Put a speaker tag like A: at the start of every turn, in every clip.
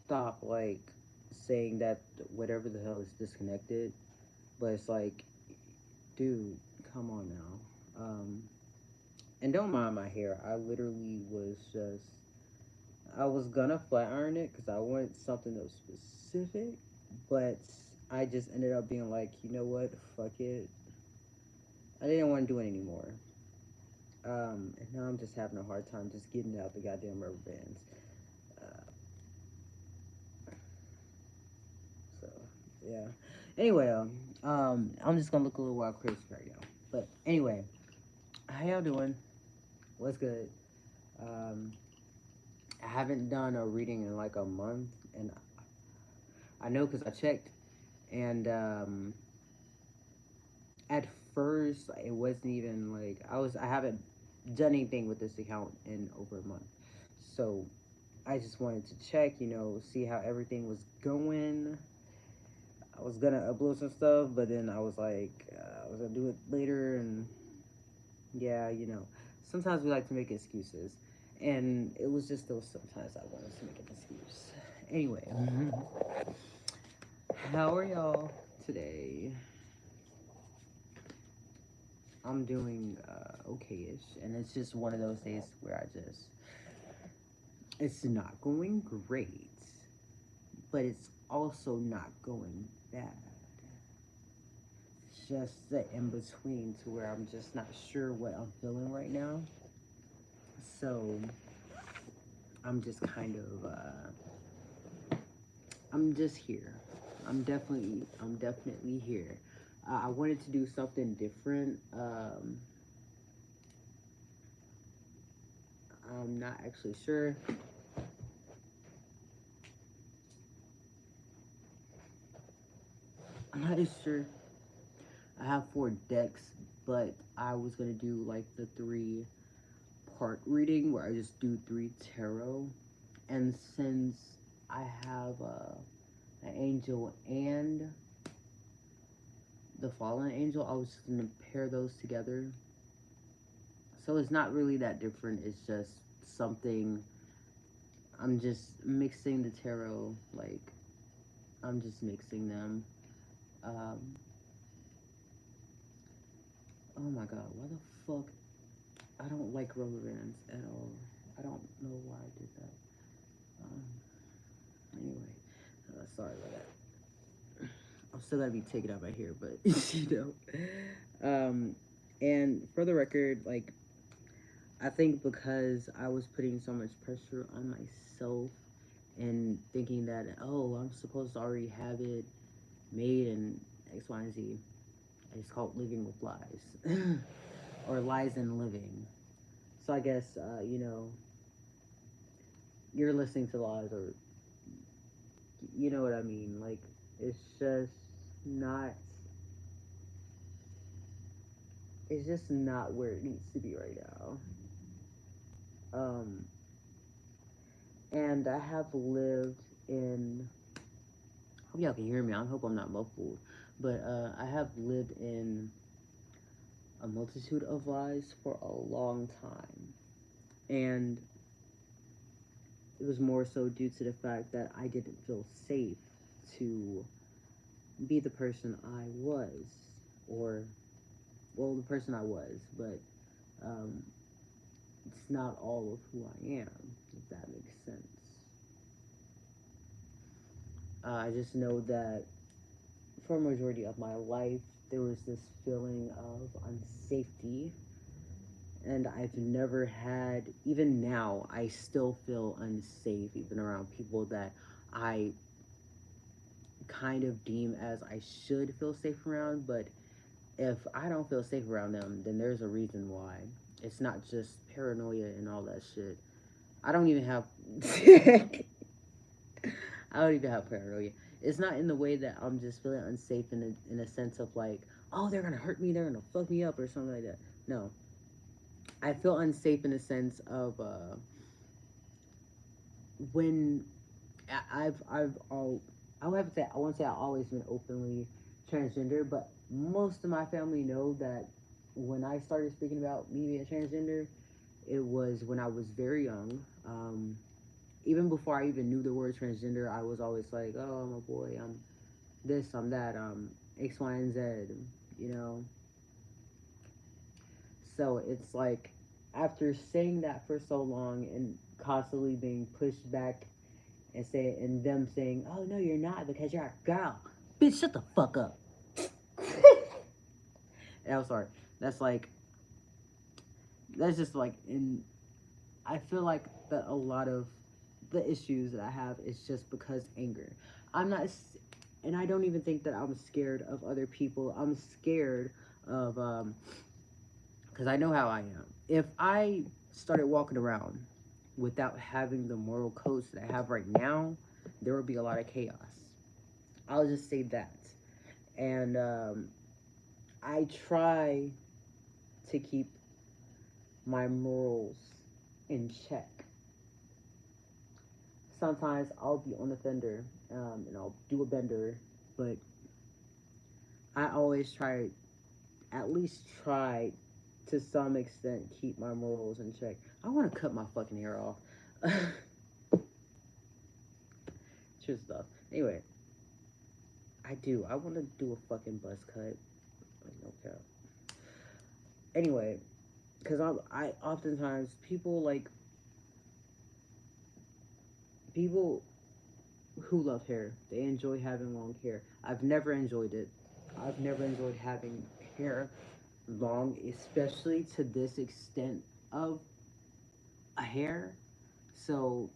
A: stop like saying that whatever the hell is disconnected, but it's like, dude, come on now. And don't mind my hair. I literally was just, I was gonna flat iron it because I wanted something that was specific, but I just ended up being like, you know what, fuck it. I didn't want to do it anymore. And now I'm just having a hard time just getting out the goddamn rubber bands. Uh, so yeah. Anyway, I'm just gonna look a little wild crazy right now. But anyway, how y'all doing? What's good? Um, I haven't done a reading in like a month, and I know because I checked, and at first it wasn't even like I haven't done anything with this account in over a month, so I just wanted to check, see how everything was going. I was gonna upload some stuff, but then I was like, I was gonna do it later, and yeah, sometimes we like to make excuses, and it was just those sometimes I wanted to make an excuse. Anyway, how are y'all today? I'm doing okay-ish, and it's just one of those days where it's not going great, but it's also not going bad. It's just the in between to where I'm just not sure what I'm feeling right now. So I'm just kind of, I'm just here. I'm definitely here. I wanted to do something different. I'm not actually sure. I'm not sure. I have 4 decks, but I was gonna do like the 3-part reading where I just do 3 tarot. And since I have an angel and the fallen angel, I was just gonna pair those together. So it's not really that different. It's just something. I'm just mixing the tarot. Like I'm just mixing them. Um, oh my god, why the fuck? I don't like rubber bands at all. I don't know why I did that. Um, anyway, sorry about that. I'm still gotta be taken out my hair, but Um, and for the record, like I think because I was putting so much pressure on myself and thinking that I'm supposed to already have it made and X, Y, and Z. It's called living with lies, or lies in living. So I guess you're listening to lies, or you know what I mean. Like it's just not. It's just not where it needs to be right now. Um, and I have lived in. Hope y'all can hear me. I hope I'm not muffled, but I have lived in a multitude of lies for a long time, and it was more so due to the fact that I didn't feel safe to be the person I was, or well, the person I was, but um, it's not all of who I am, if that makes sense. I just know that for a majority of my life, there was this feeling of unsafety, and I've never had, even now, I still feel unsafe, even around people that I kind of deem as I should feel safe around, but if I don't feel safe around them, then there's a reason why. It's not just paranoia and all that shit. I don't even have I don't even have paranoia. It's not in the way that I'm just feeling unsafe in a sense of like, oh, they're gonna hurt me, they're gonna fuck me up or something like that. No, I feel unsafe in a sense of when I've all I would have to say I won't say I've always been openly transgender, but most of my family know that when I started speaking about me being transgender, it was when I was very young. even before I even knew the word transgender, I was always like, oh, I'm a boy, I'm this, I'm that, X, Y, and Z, you know. So it's like after saying that for so long and constantly being pushed back and them saying, "Oh no, you're not because you're a girl." Bitch, shut the fuck up. And I'm sorry. That's like that's just like in. I feel like that a lot of the issues that I have is just because anger. I'm not, and I don't even think that I'm scared of other people. I'm scared of because I know how I am. If I started walking around without having the moral codes that I have right now, there would be a lot of chaos. I'll just say that. And I try to keep my morals in check. Sometimes I'll be on the fender and I'll do a bender, but I always try, at least try to some extent, keep my morals in check. I want to cut my fucking hair off. True stuff. Anyway, I do. I want to do a fucking buzz cut. Like, no cap. Anyway, because I oftentimes people who love hair, they enjoy having long hair. I've never enjoyed it. I've never enjoyed having hair long, especially to this extent of a hair. So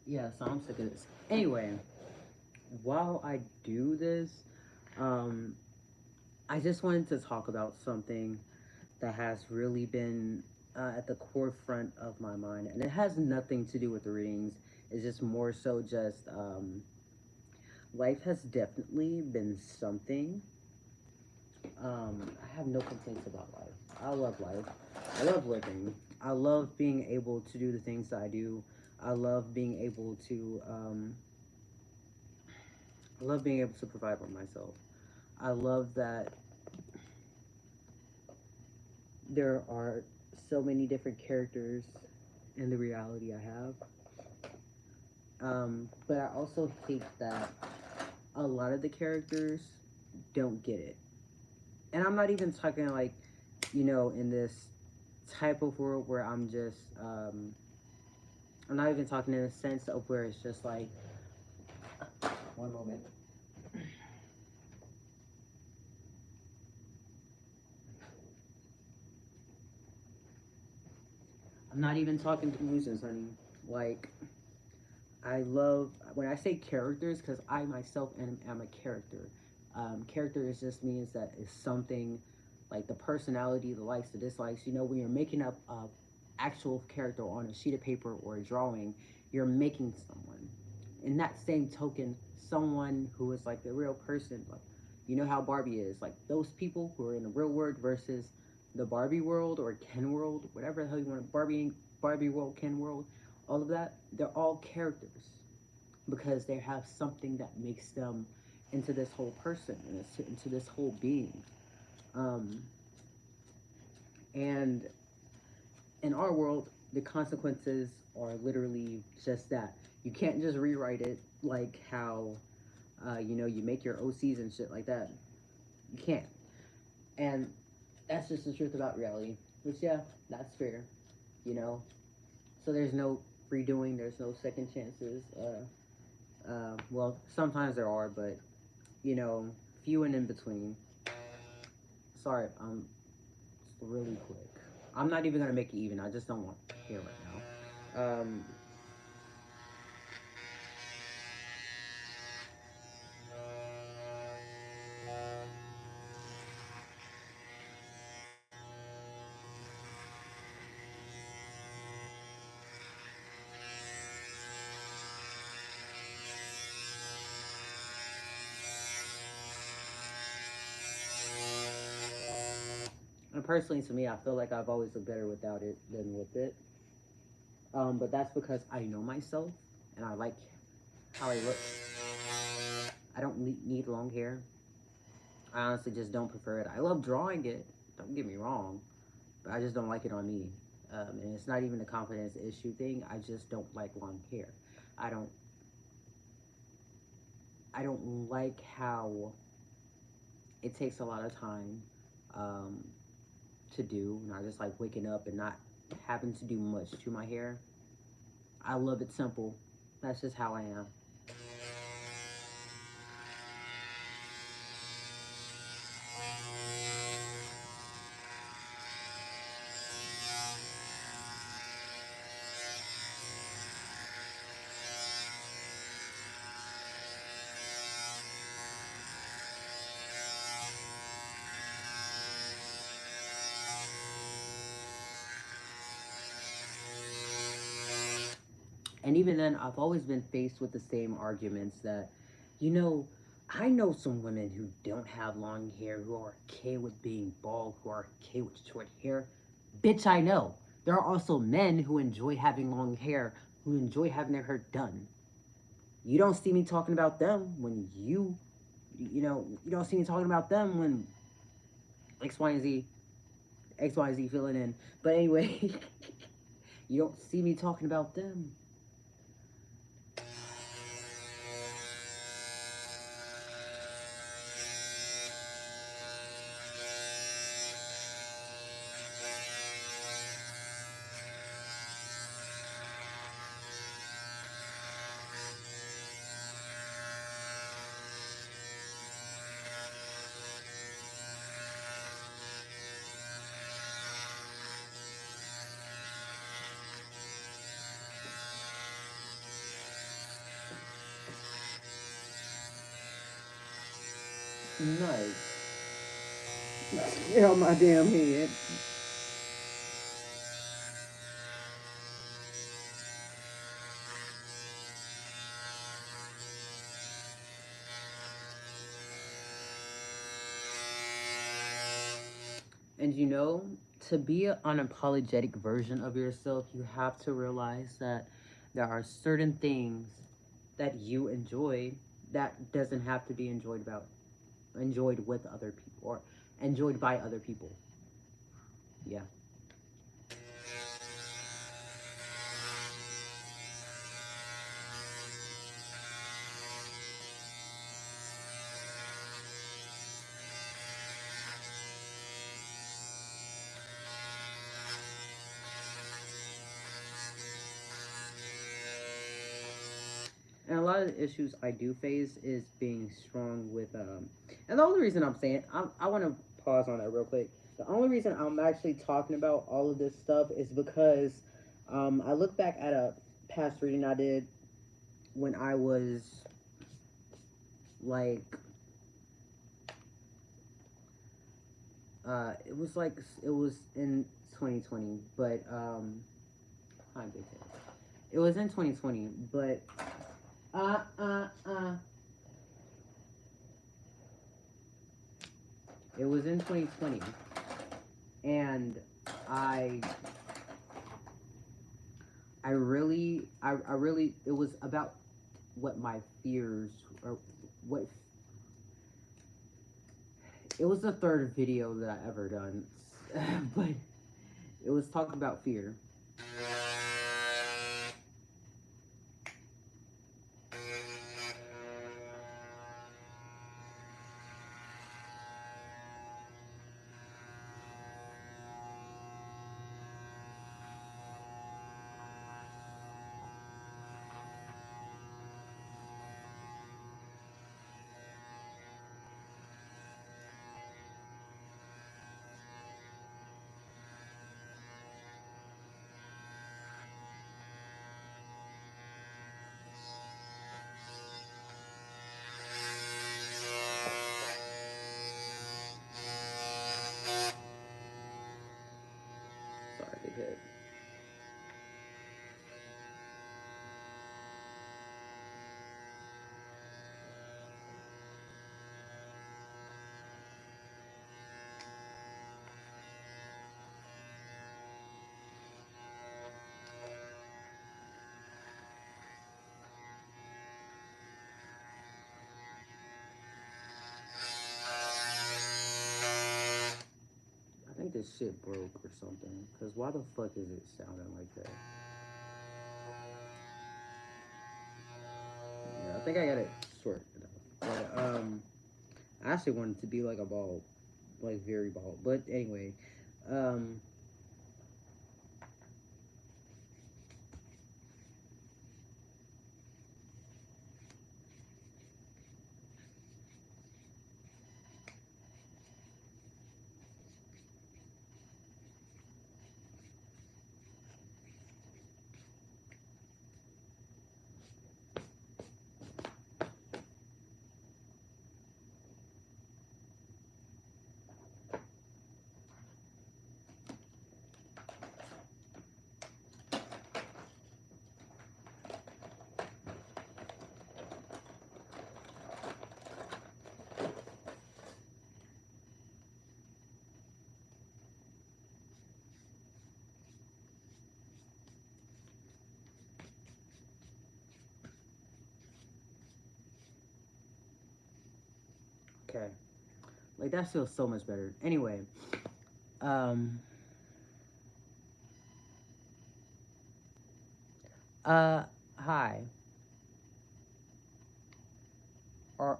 A: yeah, so I'm sick of this. Anyway, while I do this, um, I just wanted to talk about something that has really been at the forefront of my mind, and it has nothing to do with the readings. It's just more so just life has definitely been something. I have no complaints about life. I love life. I love living. I love being able to do the things that I do. I love being able to. I love being able to provide for myself. I love that there are so many different characters in the reality I have. But I also hate that a lot of the characters don't get it. And I'm not even talking like, in this type of world where I'm not even talking in a sense of where it's just like, one moment. I'm not even talking delusions, honey. Like, I love when I say characters because I myself am a character. Character is just means that it's something like the personality, the likes, the dislikes. When you're making up a actual character on a sheet of paper or a drawing, you're making someone. In that same token, someone who is like the real person, like how Barbie is, like those people who are in the real world versus the Barbie world or Ken world, whatever the hell you want, Barbie world, Ken world, all of that, they're all characters because they have something that makes them into this whole person and into this whole being. Um, and in our world, the consequences are literally just that. You can't just rewrite it like how you make your OCs and shit like that. You can't. And that's just the truth about reality. Which yeah, that's fair. You know. So there's no redoing. There's no second chances. Well, sometimes there are, but few and in between. Sorry, really quick. I'm not even gonna make it even. I just don't want here right now. And personally, to me, I feel like I've always looked better without it than with it. But that's because I know myself and I like how I look. I don't need long hair. I honestly just don't prefer it. I love drawing it. Don't get me wrong, but I just don't like it on me. And it's not even a confidence issue thing. I just don't like long hair. I don't. I don't like how it takes a lot of time um, to do. And I just like waking up and not having to do much to my hair. I love it simple. That's just how I am. And even then, I've always been faced with the same arguments that, you know, I know some women who don't have long hair who are okay with being bald, who are okay with short hair. Bitch, I know. There are also men who enjoy having long hair, who enjoy having their hair done. You don't see me talking about them when you don't see me talking about them when X, Y, and Z, X, Y, and Z filling in. But anyway, you don't see me talking about them. Nice. Get on my damn head. And to be an unapologetic version of yourself, you have to realize that there are certain things that you enjoy that doesn't have to be enjoyed with other people or enjoyed by other people. Yeah. And a lot of the issues I do face is being strong with and the only reason I'm saying I want to pause on that real quick. The only reason I'm actually talking about all of this stuff is because I look back at a past reading I did when I was like it was in 2020, but hi, big head. It was in 2020, but uh uh uh it was in 2020, and I I really, it was about what my fears, or what, it was the third video that I ever done, but it was talking about fear. Sorry, big head. I think this shit broke or something. Cause why the fuck is it sounding like that? Yeah, I think I got it sorted enough. But I actually wanted to be like a ball, like very bald. But anyway, um, okay, like that feels so much better. Anyway, um, uh, hi. Or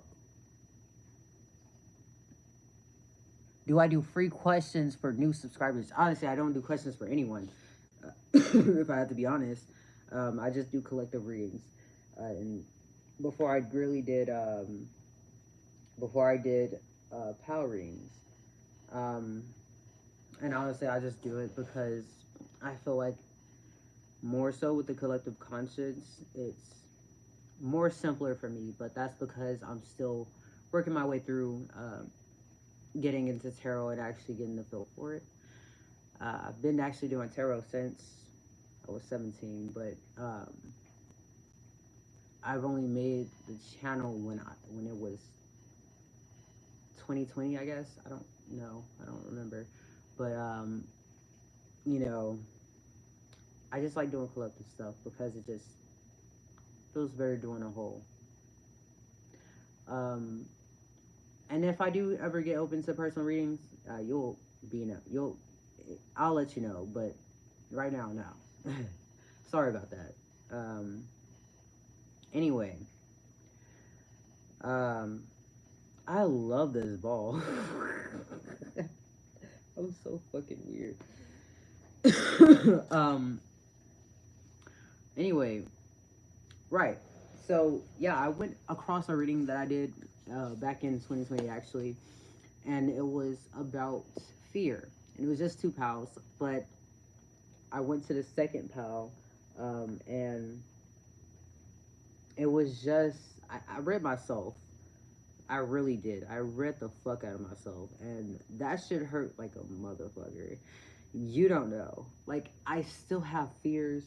A: do I do free questions for new subscribers? Honestly, I don't do questions for anyone. If I have to be honest, I just do collective readings. And before I really did, before I did power readings, um, and honestly, I just do it because I feel like more so with the collective conscience, it's more simpler for me. But that's because I'm still working my way through getting into tarot and actually getting the feel for it. I've been actually doing tarot since I was 17, but I've only made the channel when it was 2020, I guess. I don't know. I don't remember. But you know, I just like doing collective stuff because it just feels better doing a whole. Um, and if I do ever get open to personal readings, you'll be know. You'll I'll let you know. But right now, no. Sorry about that. Anyway, um, I love this ball. I'm so fucking weird. um. Anyway, right. So yeah, I went across a reading that I did back in 2020 actually, and it was about fear. And it was just two pals, but I went to the second pal, and it was just I read myself. I really did. I read the fuck out of myself, and that shit hurt like a motherfucker. You don't know. Like I still have fears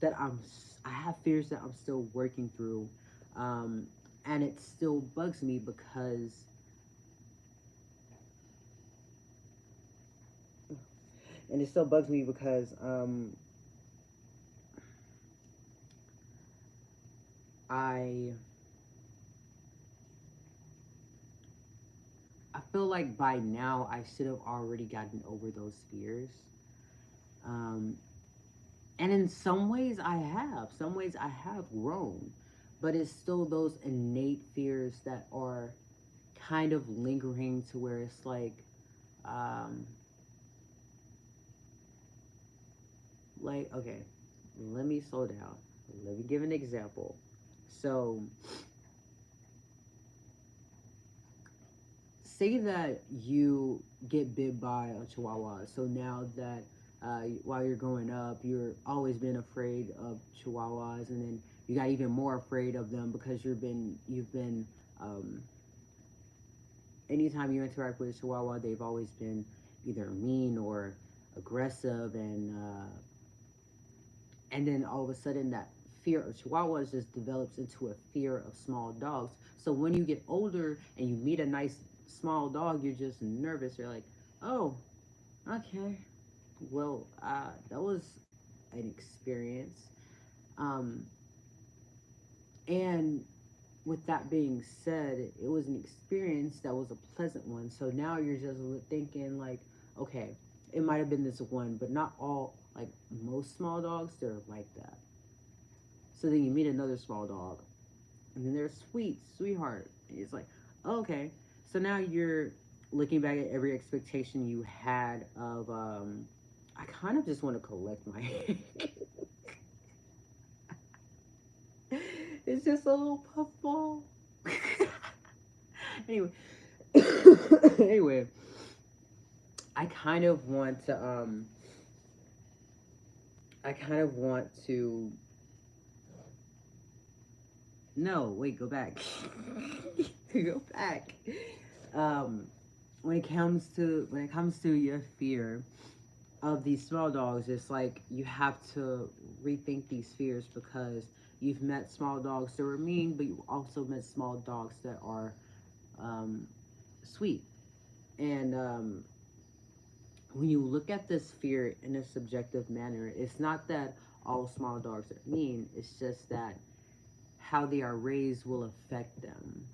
A: that I have fears that I'm still working through, um, and it still bugs me because and it still bugs me because I I feel like by now I should have already gotten over those fears. Um, and in some ways I have. Some ways I have grown, but it's still those innate fears that are kind of lingering to where it's um, like okay, let me slow down. Let me give an example. So, say that you get bit by a chihuahua. So now that while you're growing up, you're always been afraid of chihuahuas, and then you got even more afraid of them because you've been um, anytime you interact with a chihuahua, they've always been either mean or aggressive, and then all of a sudden that fear of chihuahuas just develops into a fear of small dogs. So when you get older and you meet a nice small dog, you're just nervous. You're like, oh, okay, well, that was an experience. Um, and with that being said, it was an experience that was a pleasant one. So now you're just thinking like, okay, it might have been this one, but not all. Like most small dogs, they're like that. So then you meet another small dog, and then they're sweet, sweetheart. And it's like, oh, okay. So now you're looking back at every expectation you had of. I kind of just want to collect my. It's just a little puffball. Anyway, anyway, I kind of want to. I kind of want to. No, wait, go back. Go back. Um, when it comes to your fear of these small dogs, it's like you have to rethink these fears because you've met small dogs that were mean, but you also met small dogs that are um, sweet. And when you look at this fear in a subjective manner, it's not that all small dogs are mean, it's just that how they are raised will affect them.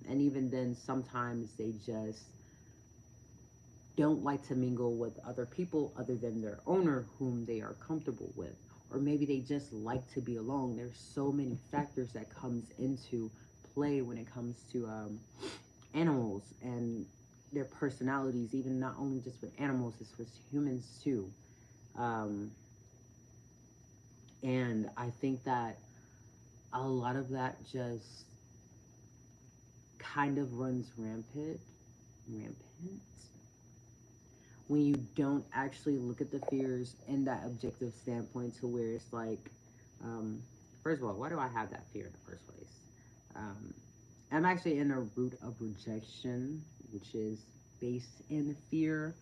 A: And even then, sometimes they just don't like to mingle with other people other than their owner, whom they are comfortable with. Or maybe they just like to be alone. There's so many factors that comes into play when it comes to animals and their personalities, even not only just with animals, it's with humans too. Um, and I think that a lot of that just kind of runs rampant when you don't actually look at the fears in that objective standpoint to where it's like, um, first of all, why do I have that fear in the first place? Um, I'm actually in a root of rejection, which is based in fear.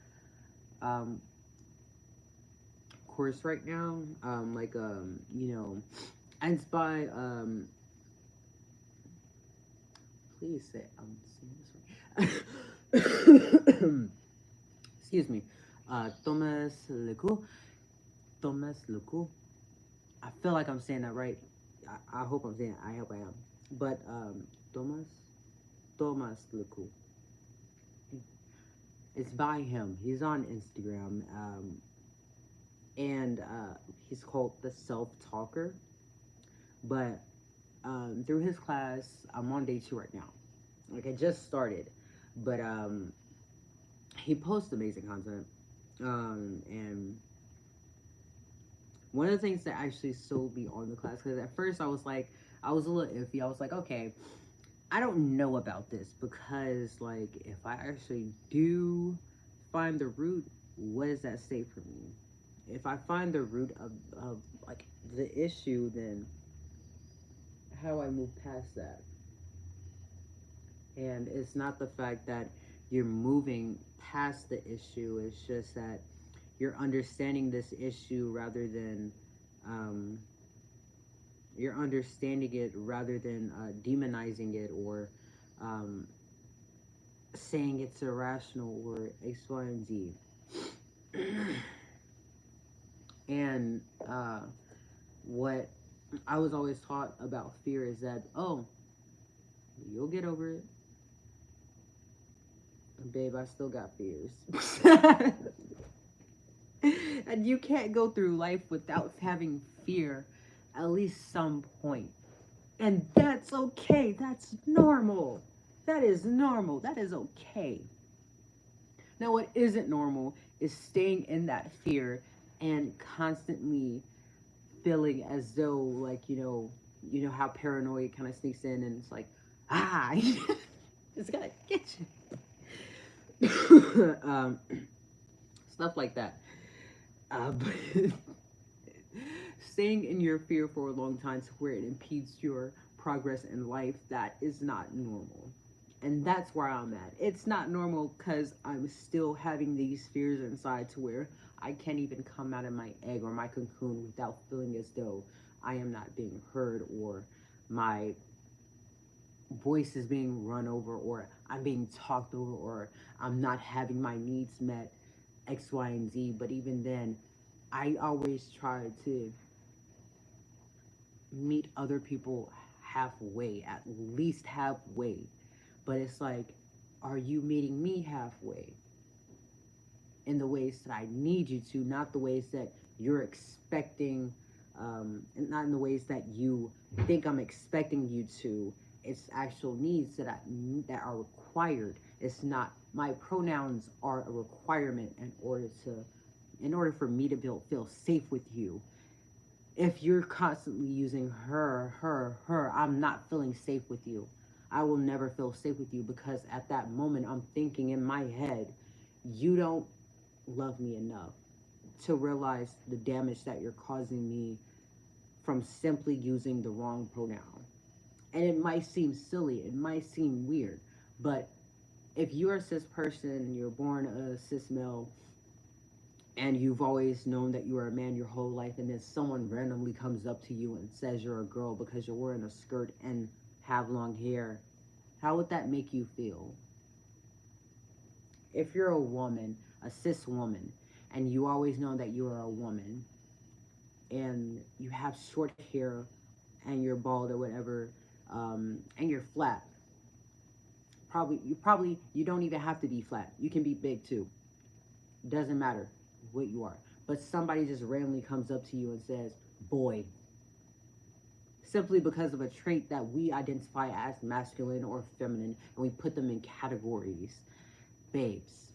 A: Um, course right now, and it's by please say I'm saying this right. Excuse me, Thomas Lecoux. Thomas Lecoux. I feel like I'm saying that right. I hope I'm saying. I hope I am. But Thomas Lecoux. It's by him. He's on Instagram, and he's called the Self Talker. But through his class, I'm on day 2 right now. Like I just started, but he posts amazing content. And one of the things that actually sold me on the class, because at first I was a little iffy. I was like, okay, I don't know about this because, like, if I actually do find the root, what does that say for me? If I find the root of like the issue, then how do I move past that? And it's not the fact that you're moving past the issue, it's just that you're understanding this issue rather than um, you're understanding it rather than demonizing it or um, saying it's irrational or X, Y, and Z. And what I was always taught about fear is that, oh, you'll get over it. Babe, I still got fears. And you can't go through life without having fear at least some point. And that's okay. That's normal. That is normal. That is okay. Now, what isn't normal is staying in that fear and constantly feeling as though, like, you know how paranoia kind of sneaks in and it's like, ah, it's gonna get you. Stuff like that. But staying in your fear for a long time to where it impedes your progress in life, that is not normal. And that's where I'm at. It's not normal because I'm still having these fears inside to where I can't even come out of my egg or my cocoon without feeling as though I am not being heard, or my voice is being run over, or I'm being talked over, or I'm not having my needs met, X, Y, and Z. But even then, I always try to meet other people halfway, at least halfway. But it's like, are you meeting me halfway in the ways that I need you to, not the ways that you're expecting, and not in the ways that you think I'm expecting you to. It's actual needs that are required. It's not, my pronouns are a requirement in order for me to feel safe with you. If you're constantly using her, her, her, I'm not feeling safe with you. I will never feel safe with you because at that moment I'm thinking in my head, you don't love me enough to realize the damage that you're causing me from simply using the wrong pronoun. And it might seem silly, it might seem weird, but if you're a cis person, you're born a cis male, and you've always known that you are a man your whole life, and then someone randomly comes up to you and says you're a girl because you're wearing a skirt and have long hair, how would that make you feel? If you're a woman, a cis woman, and you always know that you are a woman, and you have short hair, and you're bald or whatever, and you're flat, you don't even have to be flat. You can be big too. Doesn't matter what you are. But somebody just randomly comes up to you and says, boy, simply because of a trait that we identify as masculine or feminine, and we put them in categories. Babes,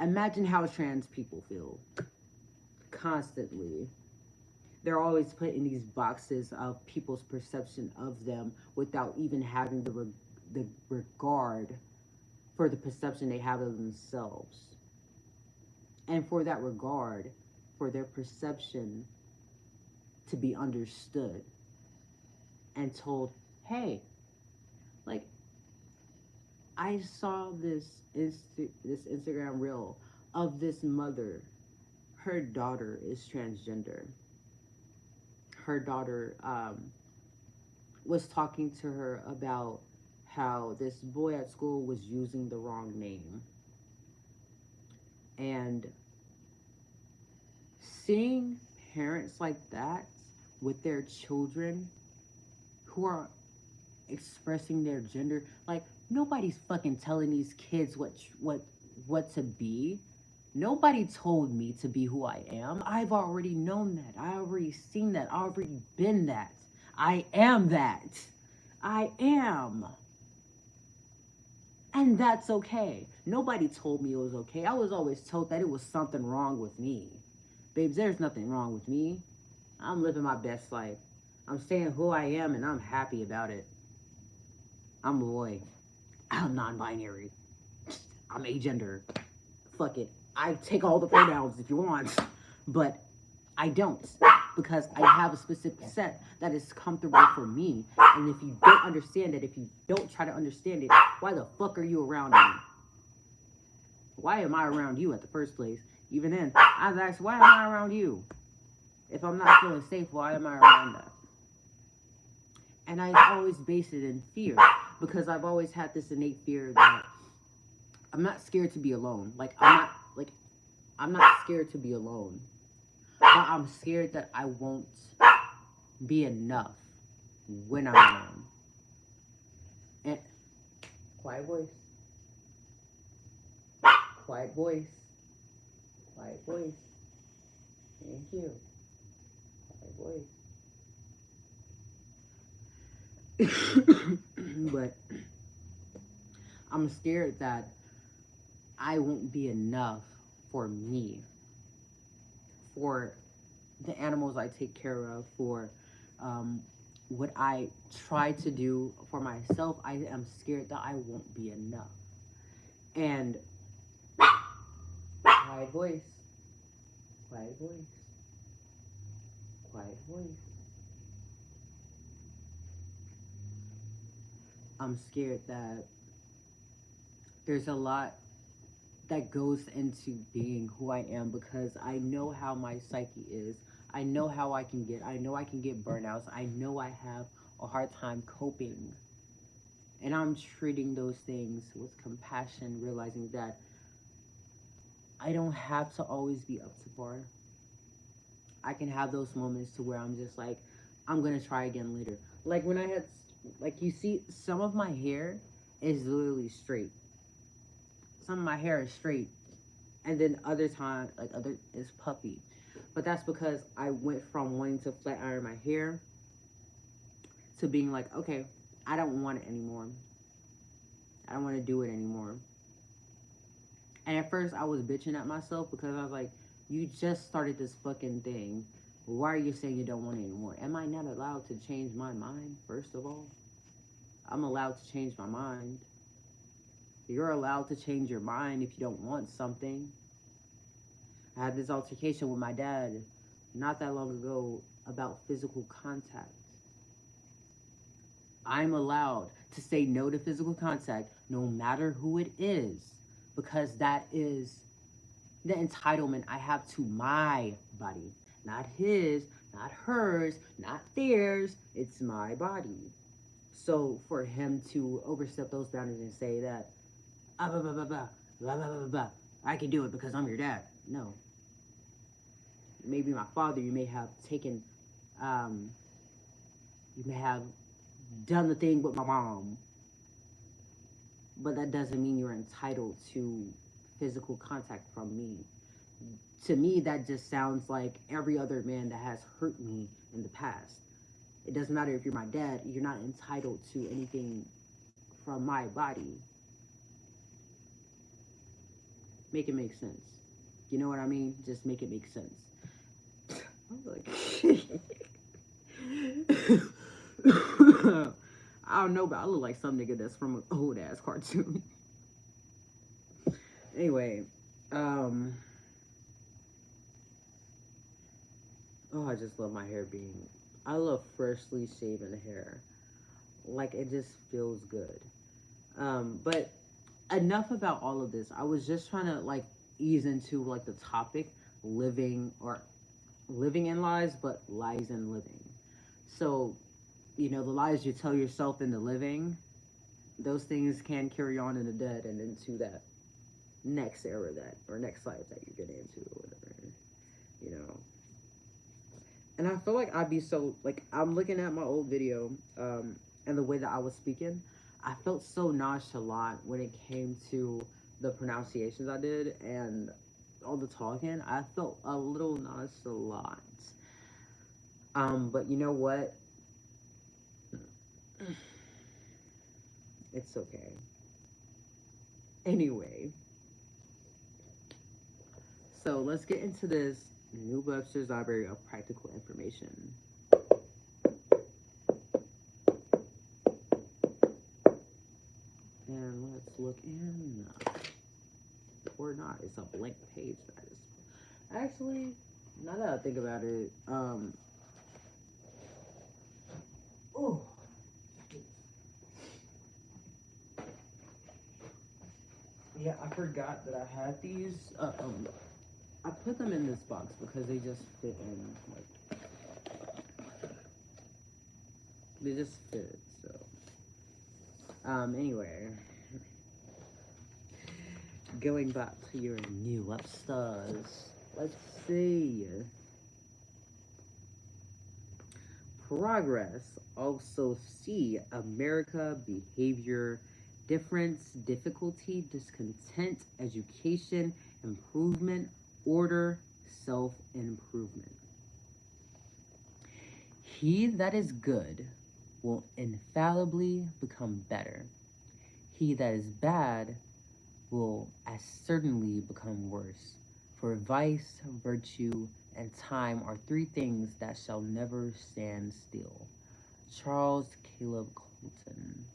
A: imagine how trans people feel constantly. They're always put in these boxes of people's perception of them without even having the regard for the perception they have of themselves. And for that regard, for their perception to be understood and told, hey, like, I saw this Instagram reel of this mother. Her daughter is transgender. Her daughter was talking to her about how this boy at school was using the wrong name. And seeing parents like that with their children who are expressing their gender, like, nobody's fucking telling these kids what to be. Nobody told me to be who I am. I've already known that. I already seen that. I already been that. I am that. I am. And that's okay. Nobody told me it was okay. I was always told that it was something wrong with me. Babes, there's nothing wrong with me. I'm living my best life. I'm saying who I am and I'm happy about it. I'm a boy. I'm non-binary. I'm agender. Fuck it. I take all the pronouns if you want. But I don't. Because I have a specific set that is comfortable for me. And if you don't understand it, if you don't try to understand it, why the fuck are you around me? Why am I around you at the first place? Even then, I was asked, why am I around you? If I'm not feeling safe, why am I around that? And I always base it in fear. Because I've always had this innate fear that I'm not scared to be alone. Like, I'm not I'm not scared to be alone, but I'm scared that I won't be enough when I'm alone. And quiet voice, quiet voice, quiet voice. Thank you, quiet voice. But I'm scared that I won't be enough for me, for the animals I take care of, for um, what I try to do for myself. I am scared that I won't be enough. And quiet voice, quiet voice, quiet voice. I'm scared that there's a lot that goes into being who I am because I know how my psyche is. I know how I can get. I know I can get burnouts. I know I have a hard time coping. And I'm treating those things with compassion, realizing that I don't have to always be up to par. I can have those moments to where I'm just like, I'm gonna try again later. Like when I had, like you see, some of my hair is literally straight. Some of my hair is straight, and then other time, like other is puffy. But that's because I went from wanting to flat iron my hair to being like, okay, I don't want it anymore. I don't want to do it anymore. And at first, I was bitching at myself because I was like, you just started this fucking thing. Why are you saying you don't want it anymore? Am I not allowed to change my mind, first of all? I'm allowed to change my mind. You're allowed to change your mind if you don't want something. I had this altercation with my dad not that long ago about physical contact. I'm allowed to say no to physical contact no matter who it is because that is the entitlement I have to my body. Not his, not hers, not theirs. It's my body. So for him to overstep those boundaries and say that, ah, blah, blah, blah, blah, blah, blah, blah, blah, I can do it because I'm your dad. No. Maybe my father, you may have taken, um, you may have done the thing with my mom, but that doesn't mean you're entitled to physical contact from me. To me, that just sounds like every other man that has hurt me in the past. It doesn't matter if you're my dad, you're not entitled to anything from my body. Make it make sense. You know what I mean? Just make it make sense. I'm like, I don't know, but I look like some nigga that's from an old ass cartoon. Anyway, um, oh, I just love my hair being. I love freshly shaven hair. Like it just feels good. But enough about all of this. I was just trying to like ease into like the topic living or living in lies, but lies in living. So, you know, the lies you tell yourself in the living, those things can carry on in the dead and into that next era that or next life that you're getting into or whatever. You know. And I feel like I'd be so like I'm looking at my old video, and the way that I was speaking, I felt so nonchalant when it came to the pronunciations I did and all the talking. I felt a little nonchalant. But you know what? It's okay. Anyway, so let's get into this New Webster's Library of Practical Information. And let's look in. Or not. It's a blank page. That is actually, now that I think about it, oh, yeah, I forgot that I had these. I put them in this box because they just fit in. Like, they just fit. So, anyway, Going back to your new upstairs. Let's see. Progress. Also see America, behavior, difference, difficulty, discontent, education, improvement, order, self improvement. He that is good will infallibly become better. He that is bad will as certainly become worse. For vice, virtue, and time are three things that shall never stand still. Charles Caleb Colton.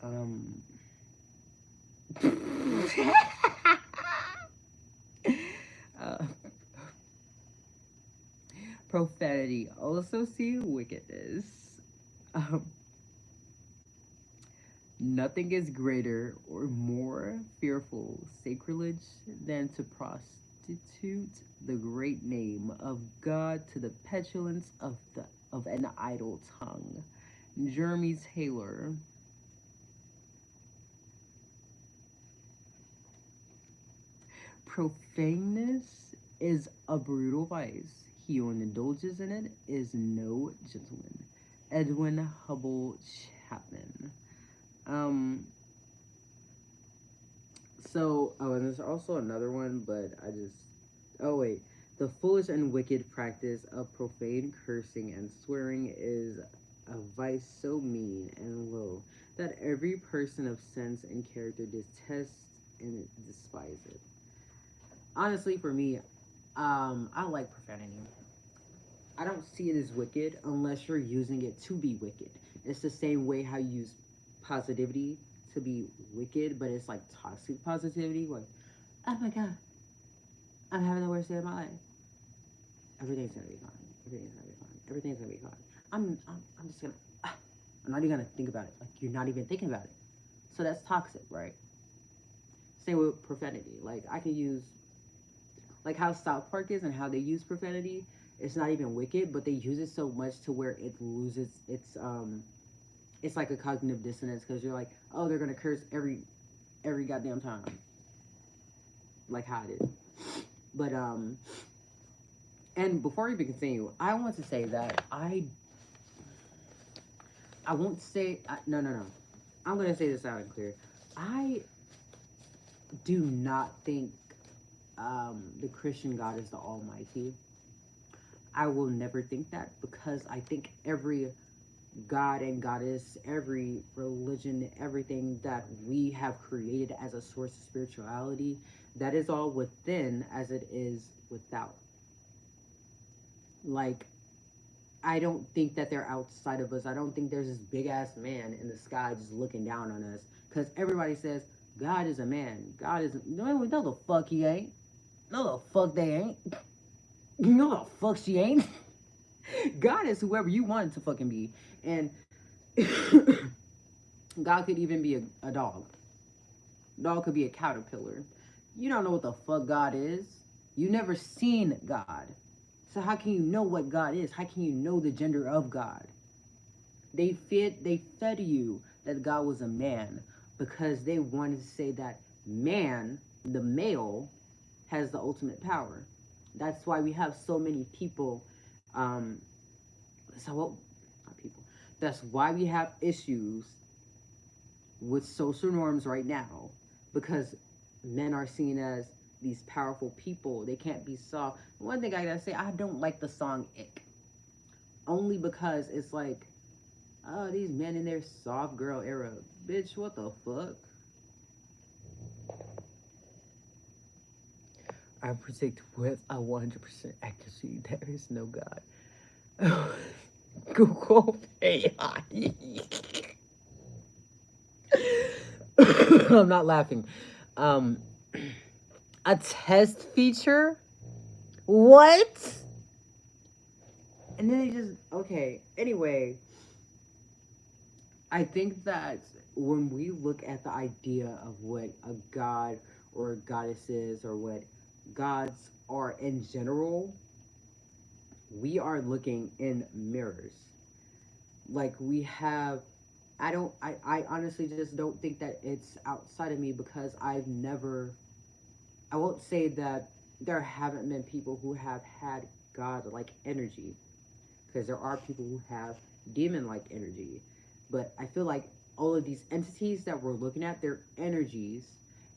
A: Um, uh, profanity. Also see wickedness. Um, Nothing is greater or more fearful sacrilege than to prostitute the great name of God to the petulance of an idle tongue. Jeremy Taylor. Profaneness is a brutal vice. He who indulges in it is no gentleman. Edwin Hubble Chapman. Um, and there's also another one, but oh wait. The foolish and wicked practice of profane cursing and swearing is a vice so mean and low that every person of sense and character detests and despises it. Honestly, for me, I like profanity. I don't see it as wicked unless you're using it to be wicked. It's the same way how you use positivity to be wicked, but it's like toxic positivity. Like, oh my god, I'm having the worst day of my life. Everything's gonna be fine. Everything's gonna be fine. Everything's gonna be fine. I'm just gonna. I'm not even gonna think about it. Like you're not even thinking about it. So that's toxic, right? Same with profanity. Like I can use like how South Park is and how they use profanity. It's not even wicked, but they use it so much to where it loses its. It's like a cognitive dissonance because you're like, oh, they're gonna curse every goddamn time, like how I did. But and before we even continue, I want to say that I won't say no. I'm gonna say this out and clear. I do not think the Christian God is the Almighty. I will never think that because I think every God and goddess, every religion, everything that we have created as a source of spirituality, that is all within as it is without. Like, I don't think that they're outside of us. I don't think there's this big ass man in the sky just looking down on us. Because everybody says God is a man. God is. No, the fuck he ain't. No, the fuck they ain't. No, the fuck she ain't. God is whoever you want it to fucking be. And God could even be a dog. Dog could be a caterpillar. You don't know what the fuck God is. You never seen God. So how can you know what God is? How can you know the gender of God? They fed you that God was a man because they wanted to say that man, the male, has the ultimate power. That's why we have so many people. So what? Not people. That's why we have issues with social norms right now because men are seen as these powerful people. They can't be soft. One thing I gotta say, I don't like the song Ick. Only because it's like, oh, these men in their soft girl era. Bitch, what the fuck? I predict with a 100% accuracy there is no God. Google AI. I'm not laughing. Um, a test feature? What? And then they just okay. Anyway, I think that when we look at the idea of what a god or a goddess is, or what gods are in general, we are looking in mirrors. Like we have, I honestly just don't think that it's outside of me because I've never, I won't say that there haven't been people who have had God like energy, because there are people who have demon like energy. But I feel like all of these entities that we're looking at, they're energies.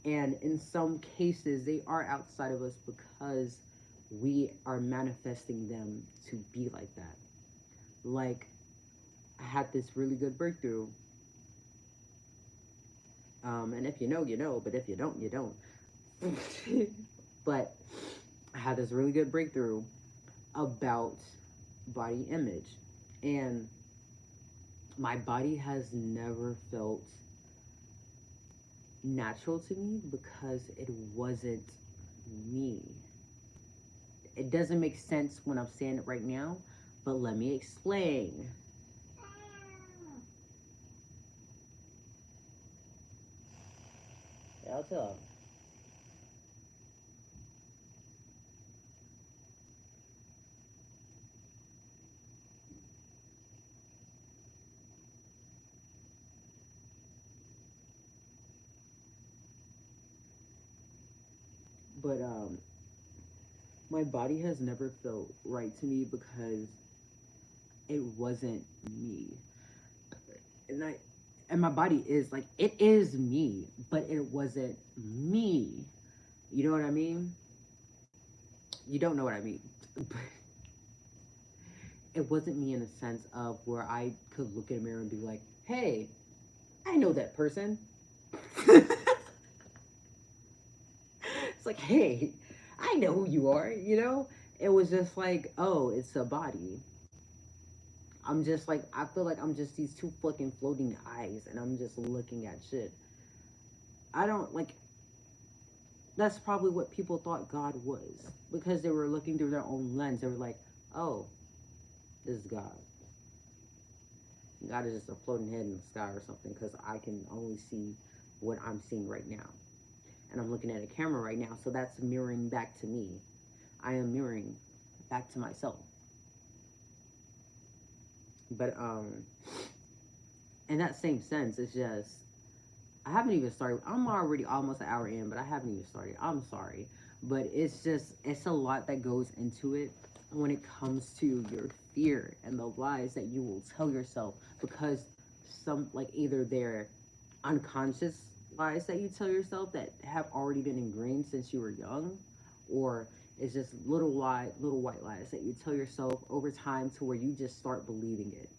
A: And in some cases, they are outside of us because we are manifesting them to be like that. Like, I had this really good breakthrough. And if you know, you know. But if you don't, you don't. But I had this really good breakthrough about body image. And my body has never felt natural to me because it wasn't me. It doesn't make sense when I'm saying it right now, but let me explain. Yeah, I'll tell. But my body has never felt right to me because it wasn't me. And I and my body is like it is me, but it wasn't me. You know what I mean? You don't know what I mean. It wasn't me in a sense of where I could look in a mirror and be like, hey, I know that person. It's like, hey, I know who you are, you know? It was just like, oh, it's a body. I'm just like, I feel like I'm just these two fucking floating eyes and I'm just looking at shit. I don't like, that's probably what people thought God was because they were looking through their own lens. They were like, oh, this is God. God is just a floating head in the sky or something because I can only see what I'm seeing right now. And I'm looking at a camera right now, so that's mirroring back to me. I am mirroring back to myself. But in that same sense, it's just I haven't even started. I'm already almost an hour in, but I haven't even started. I'm sorry, but it's just it's a lot that goes into it when it comes to your fear and the lies that you will tell yourself because some like either they're unconscious lies that you tell yourself that have already been ingrained since you were young, or it's just little white lies that you tell yourself over time to where you just start believing it.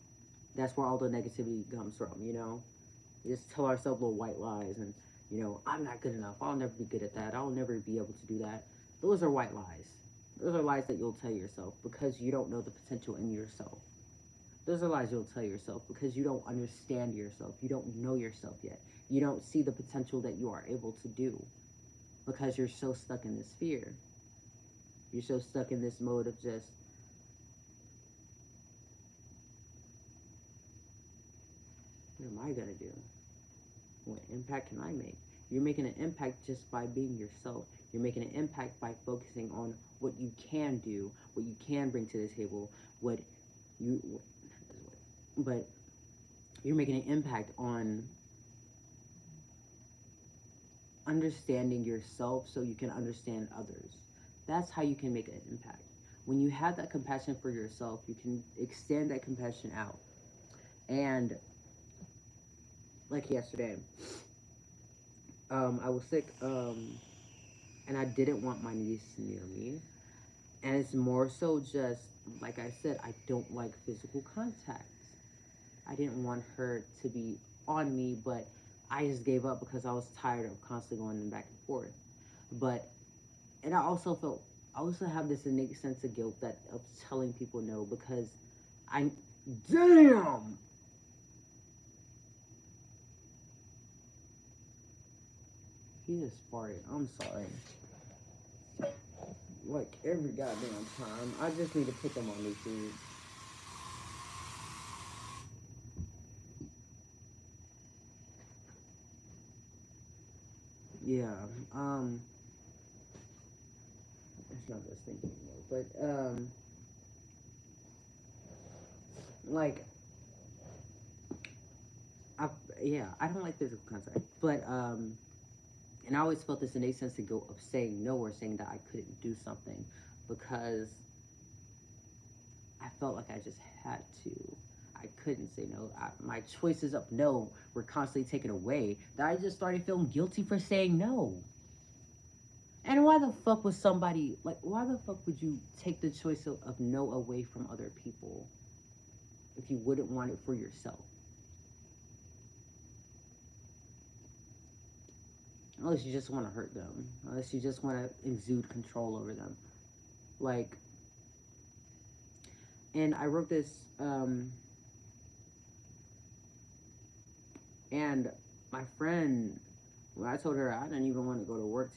A: That's where all the negativity comes from, you know? We just tell ourselves little white lies and, you know, I'm not good enough. I'll never be good at that. I'll never be able to do that. Those are white lies. Those are lies that you'll tell yourself because you don't know the potential in yourself. Those are lies you'll tell yourself because you don't understand yourself. You don't know yourself yet. You don't see the potential that you are able to do because you're so stuck in this fear. You're so stuck in this mode of just, what am I going to do? What impact can I make? You're making an impact just by being yourself. You're making an impact by focusing on what you can do, what you can bring to the table, what you, but you're making an impact on understanding yourself so you can understand others. That's how you can make an impact. When you have that compassion for yourself, you can extend that compassion out. And like yesterday, I was sick, and I didn't want my niece near me. And it's more so just, like I said, I don't like physical contact. I didn't want her to be on me, but I just gave up because I was tired of constantly going back and forth. But and I also have this innate sense of guilt that of telling people no because I damn he just farted. I'm sorry. Like every goddamn time, I just need to put them on these food. Yeah. Um. not this thing anymore. But like I yeah, I don't like physical contact. But and I always felt this innate sense of go of saying no or saying that I couldn't do something because I felt like I just had to. I couldn't say no. My choices of no were constantly taken away. That I just started feeling guilty for saying no. And why the fuck was somebody like? Why the fuck would you take the choice of no away from other people if you wouldn't want it for yourself? Unless you just want to hurt them. Unless you just want to exude control over them. Like, and I wrote this, and my friend, when I told her I didn't even want to go to work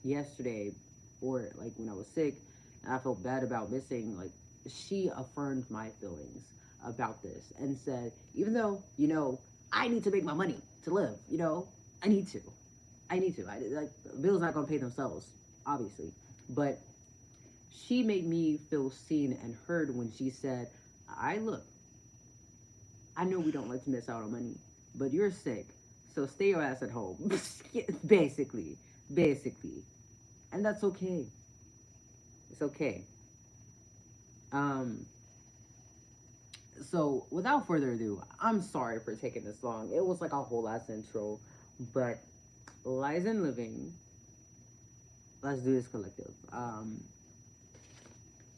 A: yesterday, or like when I was sick, and I felt bad about missing, like, she affirmed my feelings about this and said, even though, I need to make my money to live, I need to. I need to. Like, bills not gonna pay themselves, obviously. But she made me feel seen and heard when she said, I know we don't like to miss out on money, but you're sick, so stay your ass at home. basically, basically, and that's okay. It's okay. Um, so without further ado, I'm sorry for taking this long. It was like a whole ass intro, but lies and living. Let's do this collective. I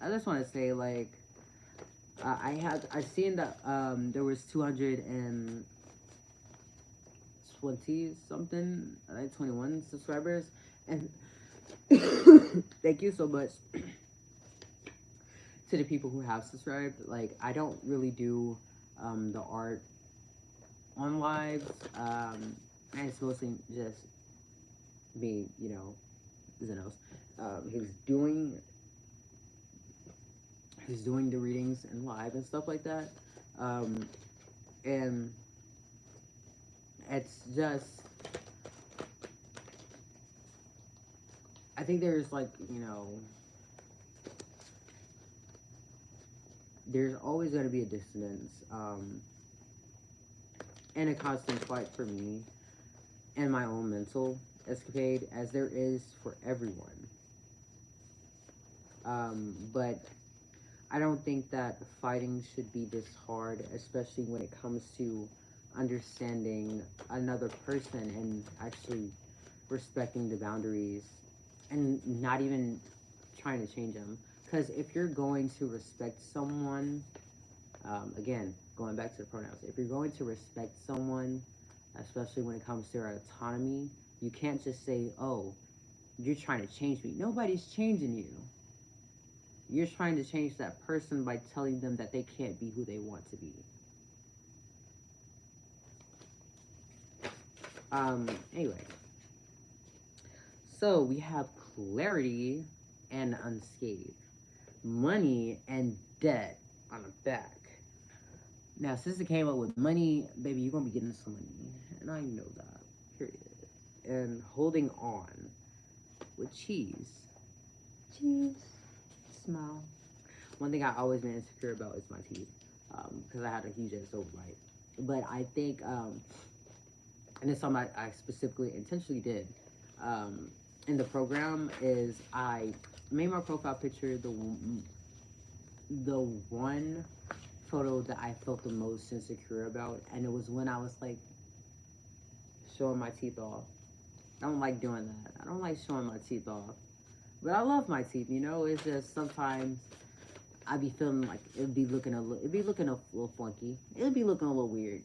A: just want to say, like, I seen that there was 220 something, like 21 subscribers, and thank you so much to the people who have subscribed. Like, I don't really do the art on lives, and it's mostly just me, Xenos. He's doing the readings and live and stuff like that, and it's just, I think there's like, there's always going to be a dissonance, and a constant fight for me and my own mental escapade, as there is for everyone. But I don't think that fighting should be this hard, especially when it comes to understanding another person and actually respecting the boundaries and not even trying to change them. Because if you're going to respect someone, again, going back to the pronouns, if you're going to respect someone, especially when it comes to their autonomy, you can't just say, oh, you're trying to change me. Nobody's changing you. You're trying to change that person by telling them that they can't be who they want to be. Anyway. So we have clarity and unscathed. Money and debt on the back. Now, since it came up with money, baby, you're going to be getting some money. And I know that. Period. And holding on with cheese. Cheese. Smile. One thing I always been insecure about is my teeth. Because I had a huge ass overbite. But I think, and it's something I specifically intentionally did in the program, is I made my profile picture the one photo that I felt the most insecure about, and it was when I was like showing my teeth off. I don't like doing that. I don't like showing my teeth off, but I love my teeth. It's just sometimes I be feeling like it'd be looking a little funky. It'd be looking a little weird.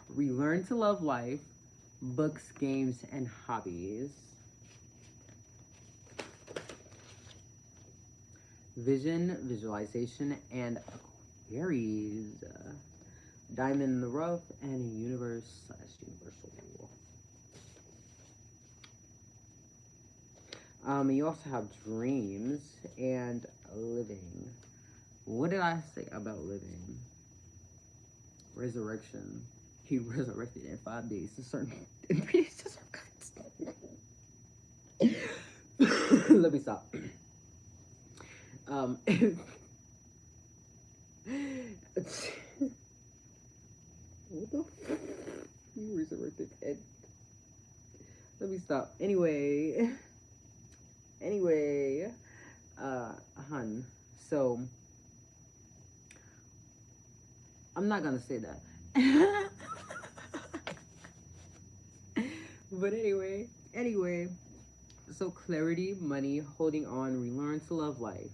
A: Relearn to love life, books, games, and hobbies. Vision, visualization, and Aquarius. Diamond in the rough, and universal. You also have dreams and living. What did I say about living? Resurrection. He resurrected in 5 days to certain ingredients to certain cuts. Let me stop. Um, what the? You resurrected Ed. Let me stop. Anyway, uh, hun. So I'm not gonna say that. But anyway. So clarity, money, holding on, relearn to love life,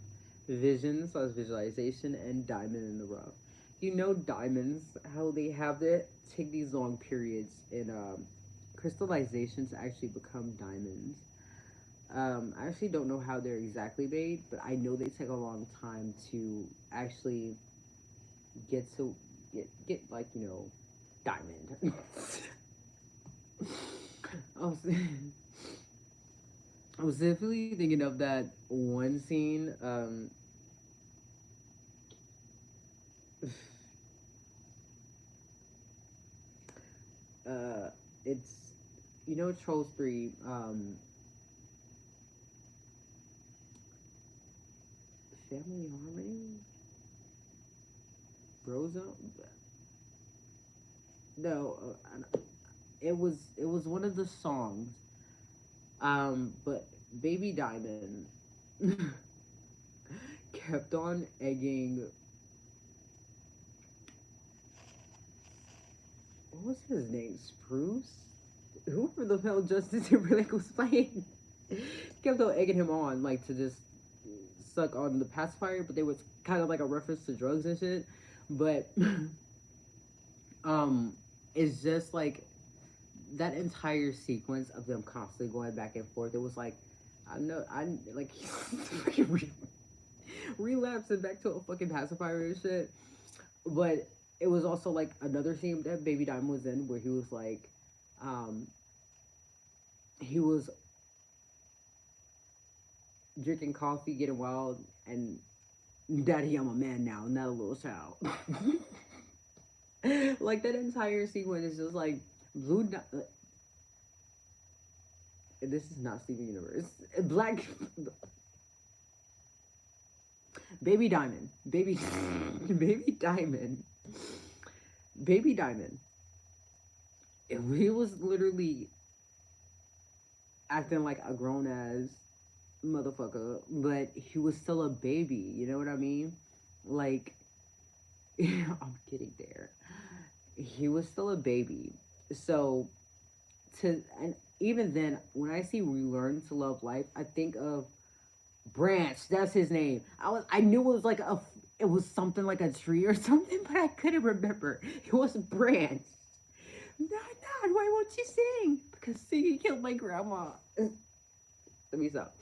A: vision slash visualization, and diamond in the rough. You know diamonds, how they have to take these long periods in crystallization to actually become diamonds. I actually don't know how they're exactly made, but I know they take a long time to actually get to get like diamond. I was, I was definitely thinking of that one scene. Uh, it's Trolls 3. Family Harmony, Brozone. No, it was one of the songs. But Baby Diamond kept on egging. What was his name? Spruce? Whoever the hell Justin Timberlake was playing kept on egging him on, like to just suck on the pacifier, but they was kind of like a reference to drugs and shit. But um, it's just like that entire sequence of them constantly going back and forth. It was like, I know, I like relapsing back to a fucking pacifier and shit. But it was also like another scene that Baby Diamond was in where he was like, um, he was drinking coffee, getting wild, and Daddy, I'm a man now, not a little child. Like that entire sequence is just like this is not Steven Universe. Black Baby Diamond, baby, baby Diamond, baby Diamond. He was literally acting like a grown ass motherfucker, but he was still a baby. You know what I mean? Like, I'm getting there. He was still a baby. So and even then, when I see "Relearn to Love Life," I think of Branch. That's his name. I knew it was like it was something like a tree or something, but I couldn't remember. It was Branch. Why won't you sing? Because singing killed my grandma. Let me stop.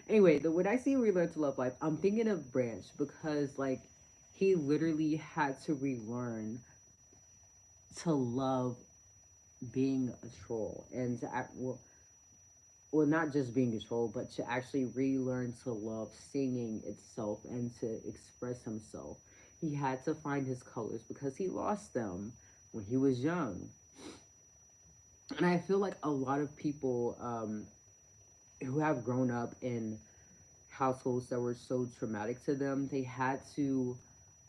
A: Anyway, when I see "Relearn to Love Life," I'm thinking of Branch because like he literally had to relearn to love being a troll and to act well, not just being controlled, but to actually relearn to love singing itself and to express himself. He had to find his colors because he lost them when he was young. And I feel like a lot of people who have grown up in households that were so traumatic to them, they had to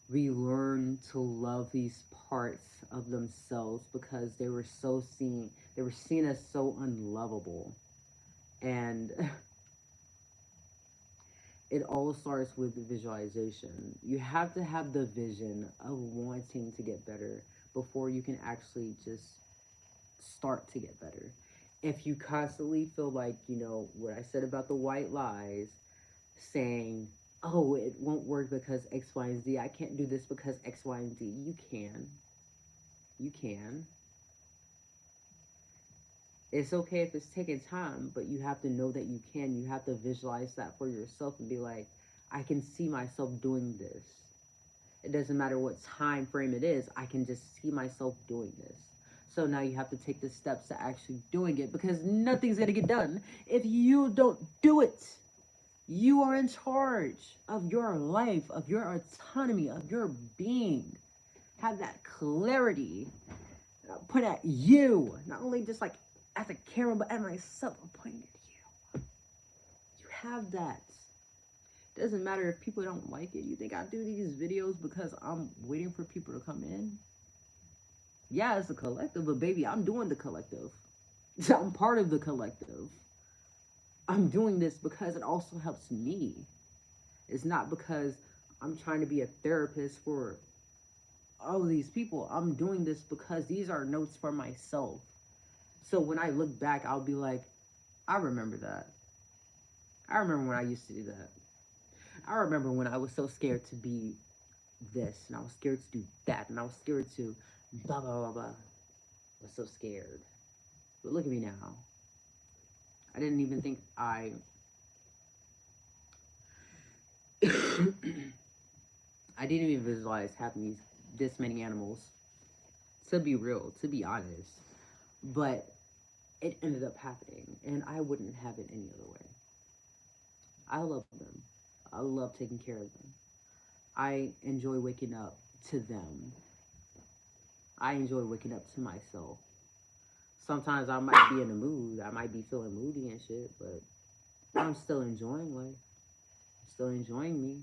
A: relearn to love these parts of themselves because they were seen as so unlovable. And it all starts with visualization. You have to have the vision of wanting to get better before you can actually just start to get better. If you constantly feel like, what I said about the white lies, saying, oh, it won't work because X, Y, and Z, I can't do this because X, Y, and Z, you can. You can. It's okay if it's taking time, but you have to know that you can. You have to visualize that for yourself and be like, I can see myself doing this. It doesn't matter what time frame it is, I can just see myself doing this. So now you have to take the steps to actually doing it because nothing's going to get done if you don't do it. You are in charge of your life, of your autonomy, of your being. Have that clarity put at you, not only just like at the camera, but at myself. I'm pointing at you. You have that. Doesn't matter if people don't like it. You think I do these videos because I'm waiting for people to come in? Yeah, it's a collective, but baby, I'm doing the collective. I'm part of the collective. I'm doing this because it also helps me. It's not because I'm trying to be a therapist for all of these people. I'm doing this because these are notes for myself. So when I look back, I'll be like, I remember that. I remember when I used to do that. I remember when I was so scared to be this, and I was scared to do that, and I was scared to blah, blah, blah, blah. I was so scared. But look at me now. I didn't even think I didn't even visualize having this many animals. To be real, to be honest. But it ended up happening, and I wouldn't have it any other way. I love them. I love taking care of them. I enjoy waking up to them. I enjoy waking up to myself. Sometimes I might be in a mood. I might be feeling moody and shit, but I'm still enjoying life. Still enjoying me.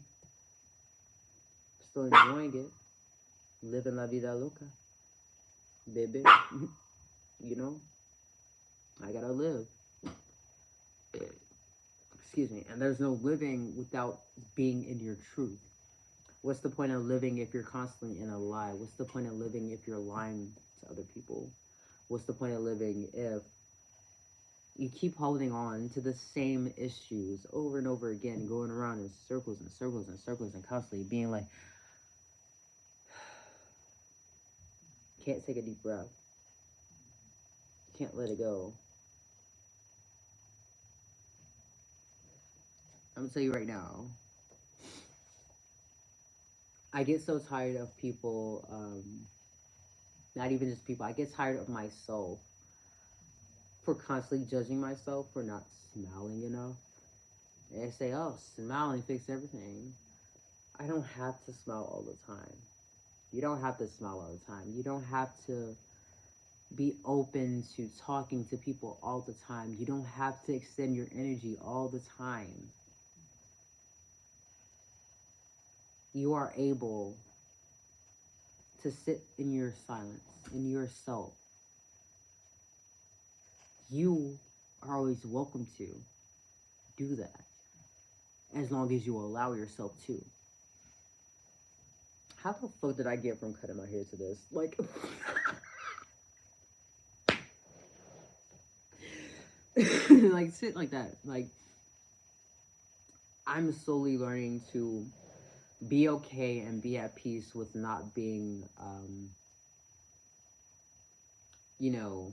A: Still enjoying it. Living la vida loca. Baby. You know? I gotta live. Excuse me. And there's no living without being in your truth. What's the point of living if you're constantly in a lie? What's the point of living if you're lying to other people? What's the point of living if you keep holding on to the same issues over and over again, going around in circles and circles and circles, and constantly being like, can't take a deep breath, can't let it go. I'm gonna tell you right now, I get so tired of people, not even just people, I get tired of myself for constantly judging myself for not smiling enough. And they say, oh, smiling fix everything. I don't have to smile all the time. You don't have to smile all the time. You don't have to be open to talking to people all the time. You don't have to extend your energy all the time. You are able to sit in your silence, in yourself. You are always welcome to do that as long as you allow yourself to. How the fuck did I get from cutting my hair to this? Like, like shit like that. Like, I'm slowly learning to be okay and be at peace with not being, you know,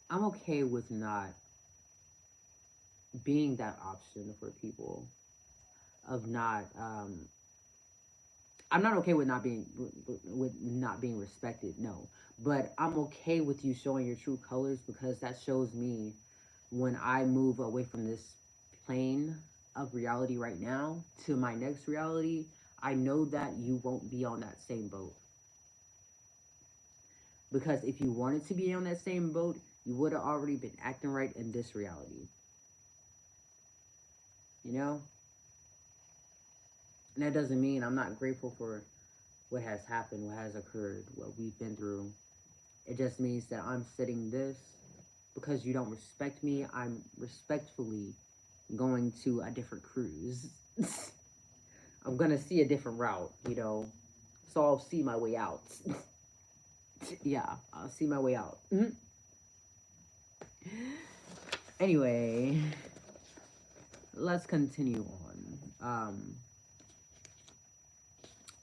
A: I'm okay with not being that option for people, of not, I'm not okay with not being respected, no, but I'm okay with you showing your true colors, because that shows me when I move away from this plane of reality right now to my next reality, I know that you won't be on that same boat. Because if you wanted to be on that same boat, you would have already been acting right in this reality. You know? And that doesn't mean I'm not grateful for what has happened, what has occurred, what we've been through. It just means that I'm sitting this because you don't respect me. I'm respectfully going to a different cruise. I'm gonna see a different route, you know? So I'll see my way out. Yeah, I'll see my way out. Mm-hmm. Anyway, let's continue on.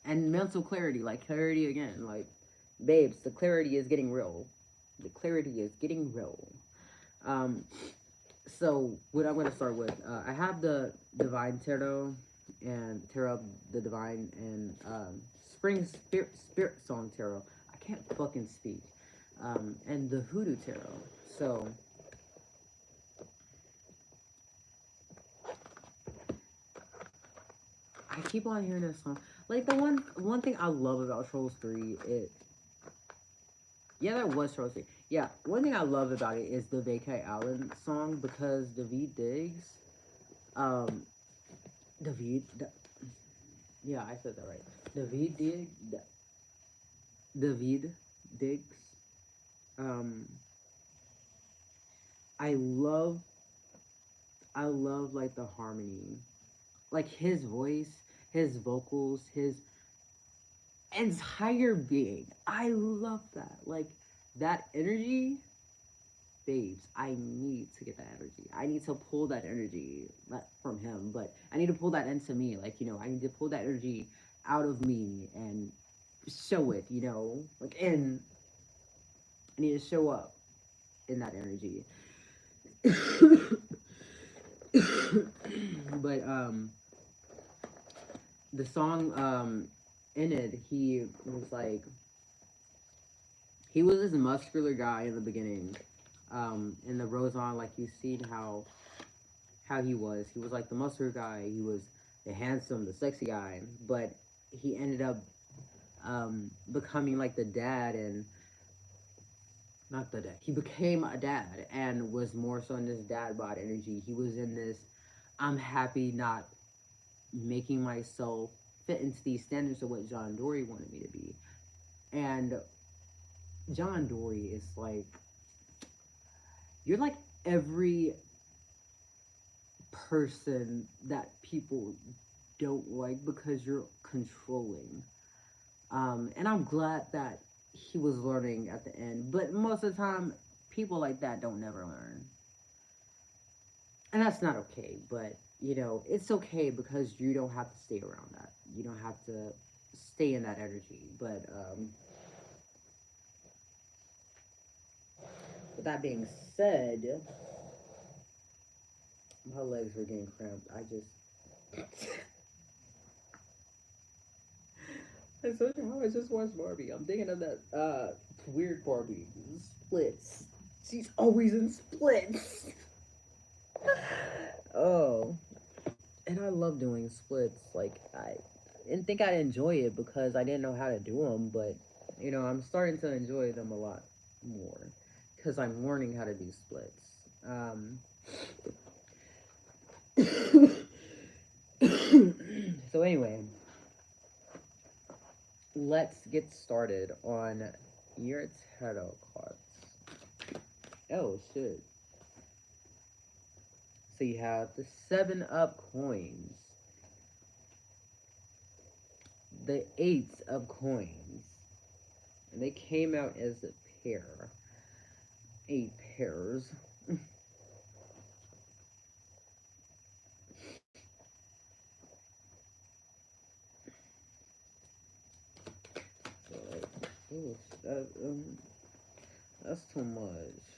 A: And mental clarity, like clarity again, like, babes, the clarity is getting real. The clarity is getting real. Um, so what I'm gonna start with, I have the Divine Tarot and Tarot of the Divine, and Spring Spirit Song Tarot. I can't fucking speak. And the Hoodoo Tarot. So I keep on hearing this song. Like, the one thing I love about Trolls 3, yeah, that was Trolls 3. Yeah, one thing I love about it is the Vacay Allen song because David Diggs, um, David, yeah, I said that right. David Diggs, David Diggs. Um, I love, I love like the harmony, like his voice, his vocals, his entire being. I love that. Like that energy, babes. I need to get that energy. I need to pull that energy not from him, but I need to pull that into me. Like, I need to pull that energy out of me and show it, like, and I need to show up in that energy. But the song in it, he was this muscular guy in the beginning. In the Rose on, like you seen how he was. He was like the muscular guy. He was the handsome, the sexy guy. But he ended up becoming like the dad, and not the dad. He became a dad and was more so in this dad bod energy. He was in this. I'm happy not making myself fit into these standards of what John Dory wanted me to be. And John Dory is like, you're like every person that people don't like because you're controlling. And I'm glad that he was learning at the end. But most of the time, people like that don't never learn. And that's not okay. But, it's okay because you don't have to stay around that. You don't have to stay in that energy. But with that being said, my legs were getting cramped. I told you how I just watched Barbie. I'm thinking of that weird Barbie. Splits. She's always in splits. Oh, and I love doing splits. Like I didn't think I'd enjoy it because I didn't know how to do them, but I'm starting to enjoy them a lot more because I'm learning how to do splits. So anyway, let's get started on your tarot cards. Oh shit! So you have the 7 of Coins, the Eight of Coins, and they came out as a pair. 8 pairs. So like, ooh, that's too much.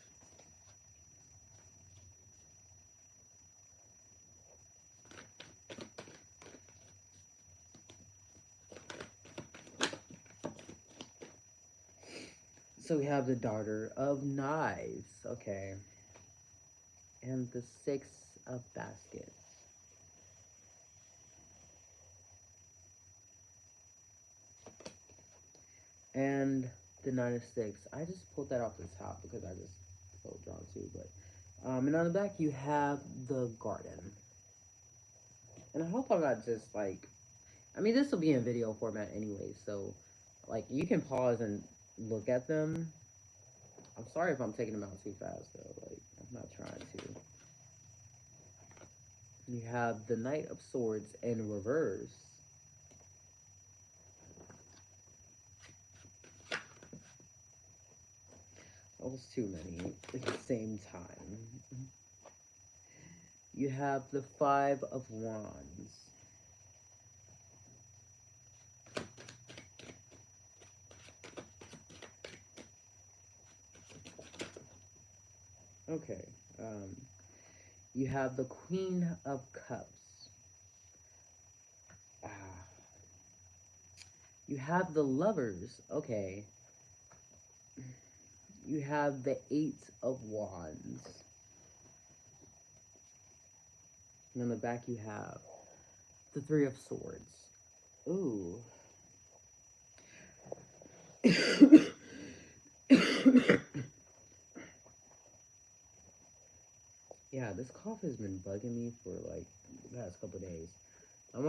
A: So we have the Daughter of Knives, okay, and the Six of Baskets, and the Nine of Sticks. I just pulled that off the top because I just felt drawn to, but and on the back you have the Garden. And I hope I'm not just like, I mean, this will be in video format anyway, so like you can pause and look at them. I'm sorry if I'm taking them out too fast though. Like I'm not trying to. You have the Knight of Swords in reverse. Almost too many at the same time. You have the Five of Wands. Okay. Um, you have the Queen of Cups. Ah. You have the Lovers. Okay. You have the Eight of Wands. And on the back you have the Three of Swords. Ooh. cough has been bugging me for like the past couple days. I'm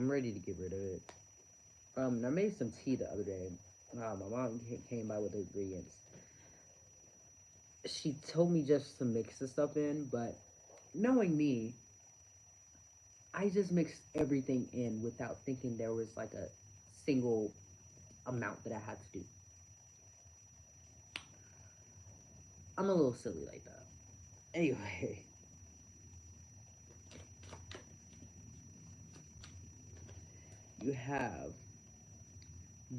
A: ready to get rid of it. I made some tea the other day. My mom came by with the ingredients. She told me just to mix the stuff in, but knowing me, I just mixed everything in without thinking there was like a single amount that I had to do. I'm a little silly like that. Anyway, you have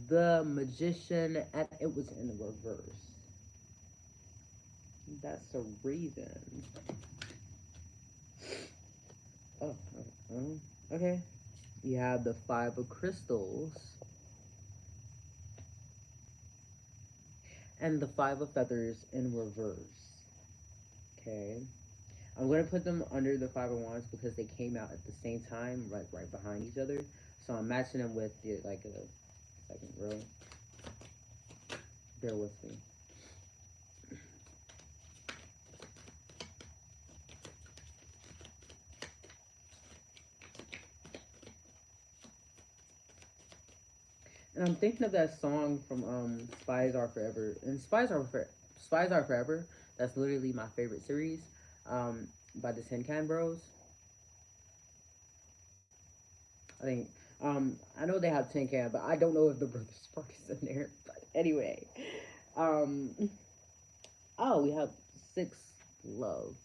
A: the magician, and it was in reverse. That's a reason. Oh, okay. You have the five of crystals and the five of feathers in reverse. Okay. I'm gonna put them under the five of wands because they came out at the same time, like right behind each other. So I'm matching them with the like a second row. Bear with me. And I'm thinking of that song from Spies Are Forever. And Spies Are Forever. That's literally my favorite series. By the Tin Can Bros. I think I know they have Tin Can, but I don't know if the Brother Spark is in there. But anyway, um, oh, we have six love,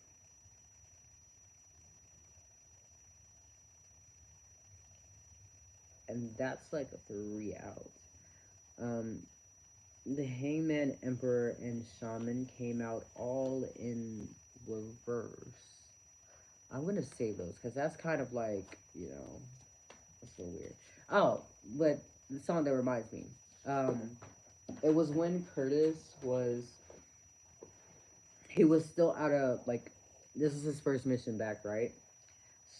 A: and that's like a three out. Um, the Hangman, Emperor, and Shaman came out all in reverse. I'm gonna save those because that's kind of like that's so weird. Oh, but the song that reminds me, um, it was when Curtis was he was still out of like this is his first mission back, right?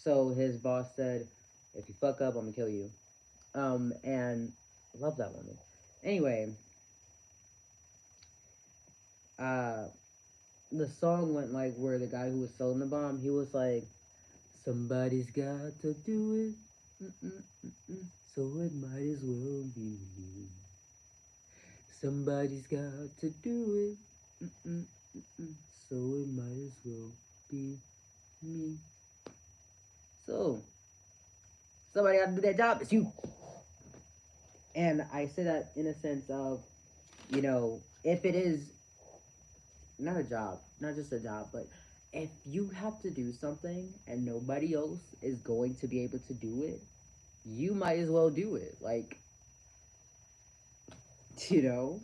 A: So his boss said, "If you fuck up, I'm gonna kill you." And I love that woman. Anyway, uh, the song went like where the guy who was selling the bomb, he was like, "Somebody's got to do it, so it might as well be me. Somebody's got to do it, so it might as well be me." So somebody got to do that job. It's you. And I say that in a sense of, if it is not a job, not just a job, but if you have to do something and nobody else is going to be able to do it, you might as well do it. Like, you know,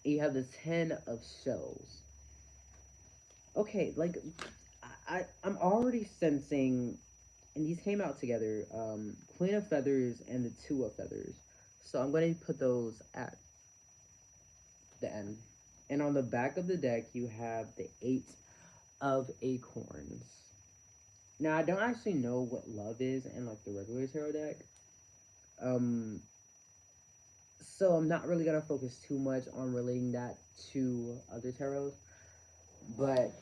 A: you have the 10 of shells. Okay, like, I'm already sensing, and these came out together, Queen of Feathers and the Two of Feathers. So I'm going to put those at the end. And on the back of the deck, you have the Eight of Acorns. Now, I don't actually know what love is in like the regular tarot deck. Um, so I'm not really gonna focus too much on relating that to other tarots. But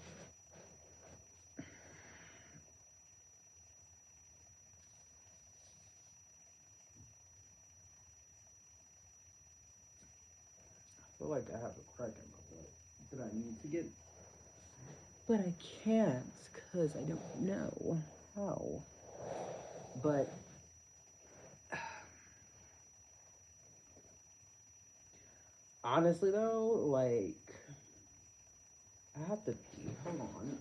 A: I feel like I have a crack in my butt that I need to get, but I can't because I don't know how. But honestly, though, like I have to pee. Hold on.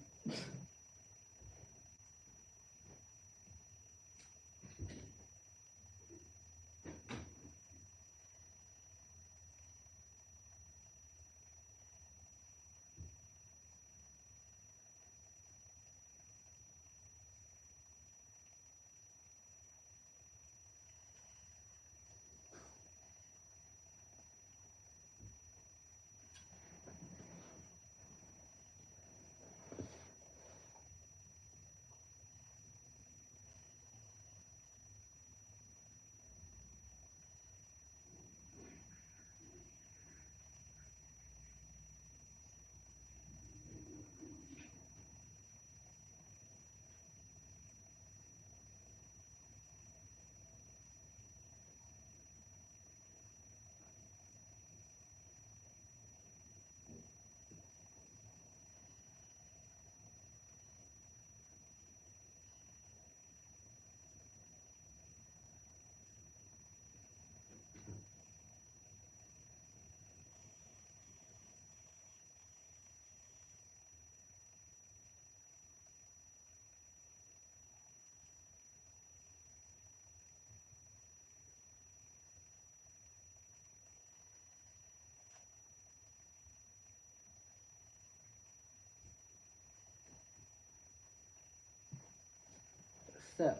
A: So,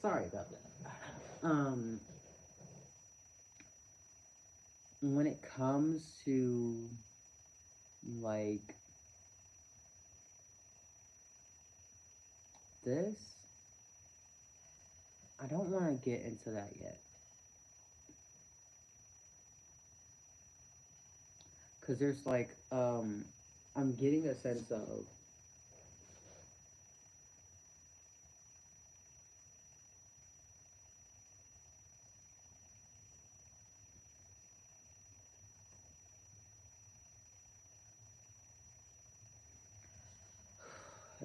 A: sorry about that. When it comes to like this, I don't want to get into that yet because there's like I'm getting a sense of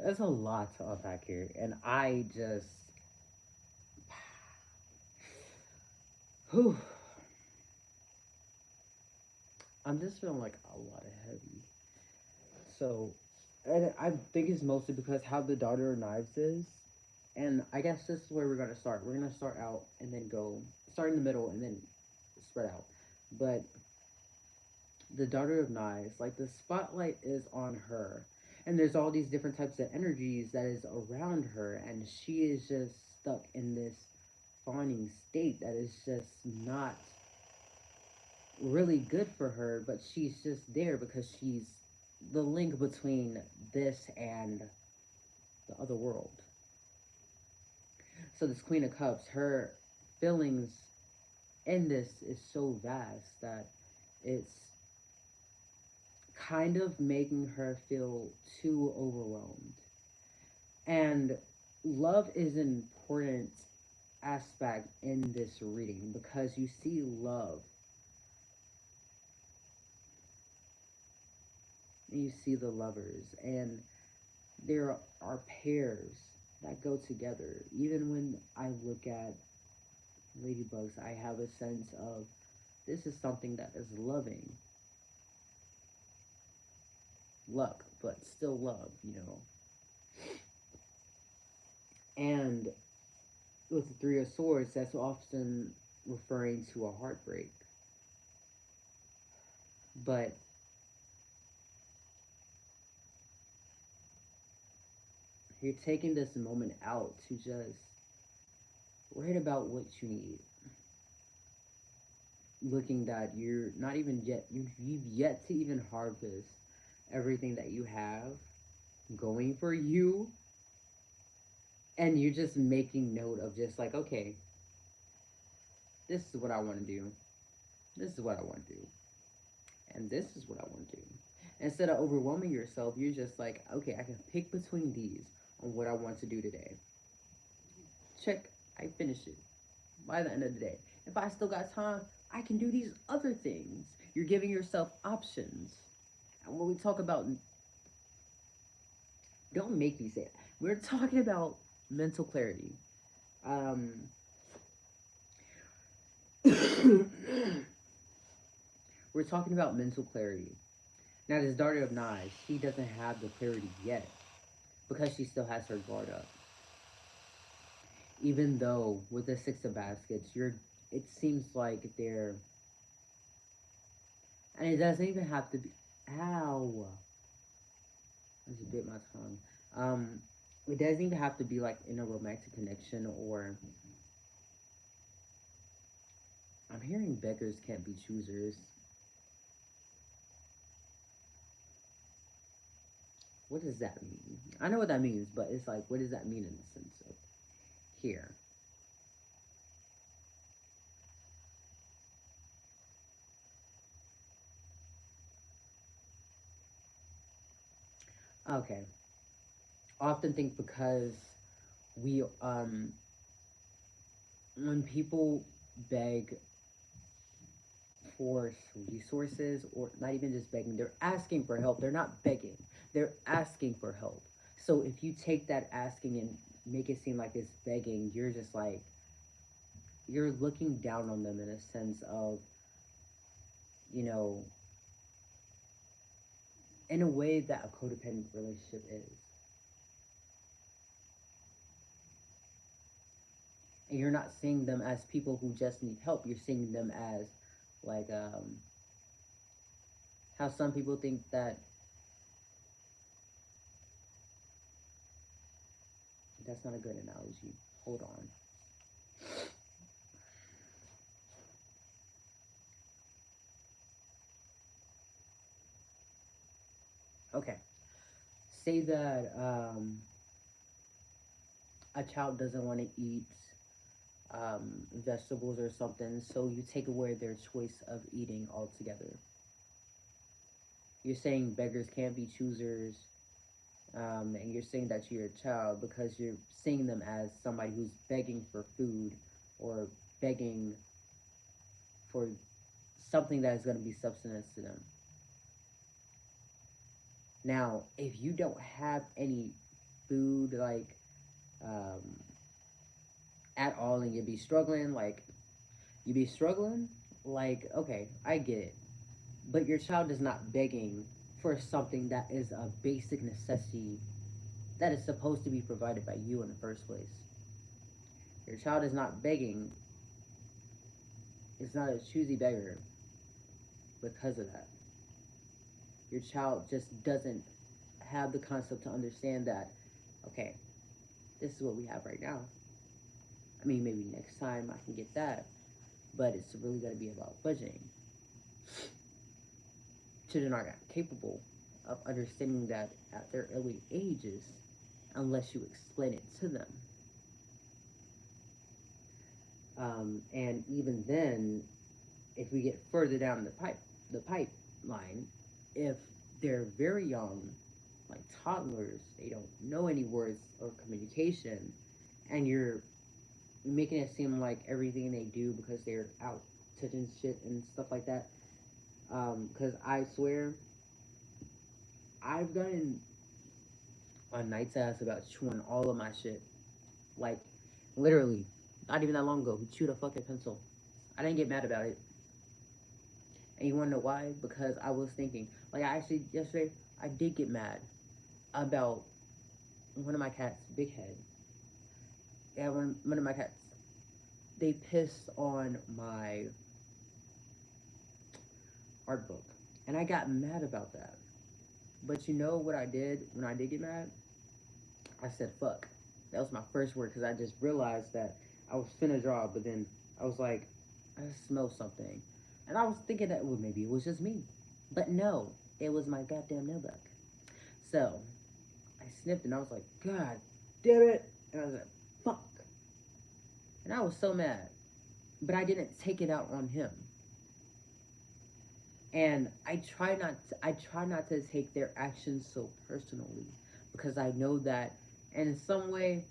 A: there's a lot to unpack here, and I just whew, I'm just feeling like a lot of heavy. So, and I think it's mostly because how the Daughter of Knives is, and I guess this is where we're gonna start. We're gonna start out and then go start in the middle and then spread out. But the Daughter of Knives, like the spotlight is on her, and there's all these different types of energies that is around her, and she is just stuck in this fawning state that is just not really good for her, but she's just there because she's the link between this and the other world. So this Queen of Cups, her feelings in this is so vast that it's kind of making her feel too overwhelmed. And love is an important aspect in this reading because you see love and you see the lovers, and there are pairs that go together. Even when I look at ladybugs, I have a sense of this is something that is loving luck, but still love. And with the Three of Swords, that's often referring to a heartbreak. But you're taking this moment out to just write about what you need. Looking that you're not even yet, you've yet to even harvest everything that you have going for you. And you're just making note of just like, okay, this is what I want to do. This is what I want to do. And this is what I want to do. Instead of overwhelming yourself, you're just like, okay, I can pick between these on what I want to do today. Check, I finished it by the end of the day. If I still got time, I can do these other things. You're giving yourself options. And when we talk about, don't make me say it, we're talking about mental clarity. Um, we're talking about mental clarity. Now, this Daughter of Knives, she doesn't have the clarity yet because she still has her guard up. Even though with the Six of Baskets, it seems like they're, and it doesn't even have to be, ow, I just bit my tongue. It doesn't even have to be like in a romantic connection or, I'm hearing beggars can't be choosers. What does that mean? I know what that means, but it's like, what does that mean in the sense of here? Okay. I often think because we when people beg for resources, or not even just begging, they're asking for help. They're not begging, they're asking for help. So if you take that asking and make it seem like it's begging, you're just like, you're looking down on them in a sense of, you know, in a way that a codependent relationship is. And you're not seeing them as people who just need help. You're seeing them as like how some people think that That's not a good analogy. Hold on. Okay. Say that a child doesn't want to eat vegetables or something, so you take away their choice of eating altogether. You're saying beggars can't be choosers, and you're saying that to your child because you're seeing them as somebody who's begging for food or begging for something that is going to be substance to them. Now, if you don't have any food, like um, at all, and you be struggling, like okay, I get it, but your child is not begging for something that is a basic necessity that is supposed to be provided by you in the first place. Your child is not begging. It's not a choosy beggar because of that. Your child just doesn't have the concept to understand that, okay, this is what we have right now. I mean, maybe next time I can get that, but it's really going to be about budgeting. Children are not capable of understanding that at their early ages unless you explain it to them. And even then, if we get further down the pipeline, if they're very young, like toddlers, they don't know any words or communication, and you're making it seem like everything they do because they're out touching shit and stuff like that. Because I swear, I've gotten on night's ass about chewing all of my shit. Like, literally, not even that long ago, he chewed a fucking pencil. I didn't get mad about it. And you wanna know why? Because I was thinking, like, I actually, yesterday, I did get mad about one of my cats, Big Head. Yeah, one of my cats. They pissed on my art book. And I got mad about that. But you know what I did when I did get mad? I said, fuck. That was my first word because I just realized that I was finna draw, but then I was like, I smell something. And I was thinking that, well, maybe it was just me. But no, it was my goddamn nailbook. So I sniffed and I was like, God damn it. And I was like, fuck. And I was so mad. But I didn't take it out on him. And I try not to take their actions so personally because I know that in some way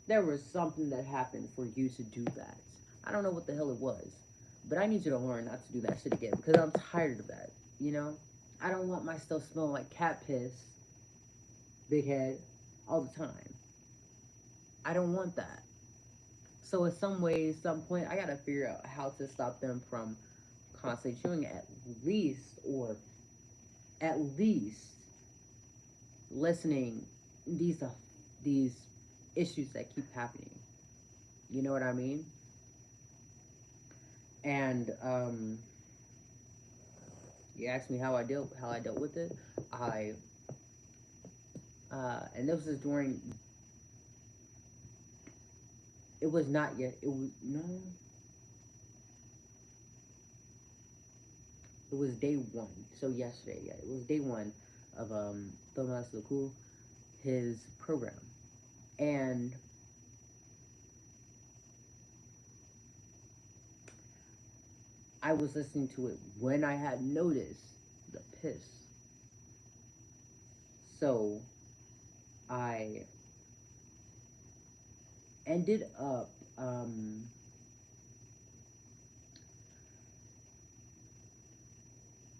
A: there was something that happened for you to do that. I don't know what the hell it was, but I need you to learn not to do that shit again because I'm tired of that. You know, I don't want my stuff smelling like cat piss, big head, all the time. I don't want that. So in some ways, some point, I gotta figure out how to stop them from constantly chewing at least, or at least listening these uh, these issues that keep happening. You know what I mean? And you asked me how I dealt with it. I and this was during, it was not yet, it was no, it was day one. So yesterday, yeah, it was day one of Thomas Cool, his program. And I was listening to it when I had noticed the piss. So I ended up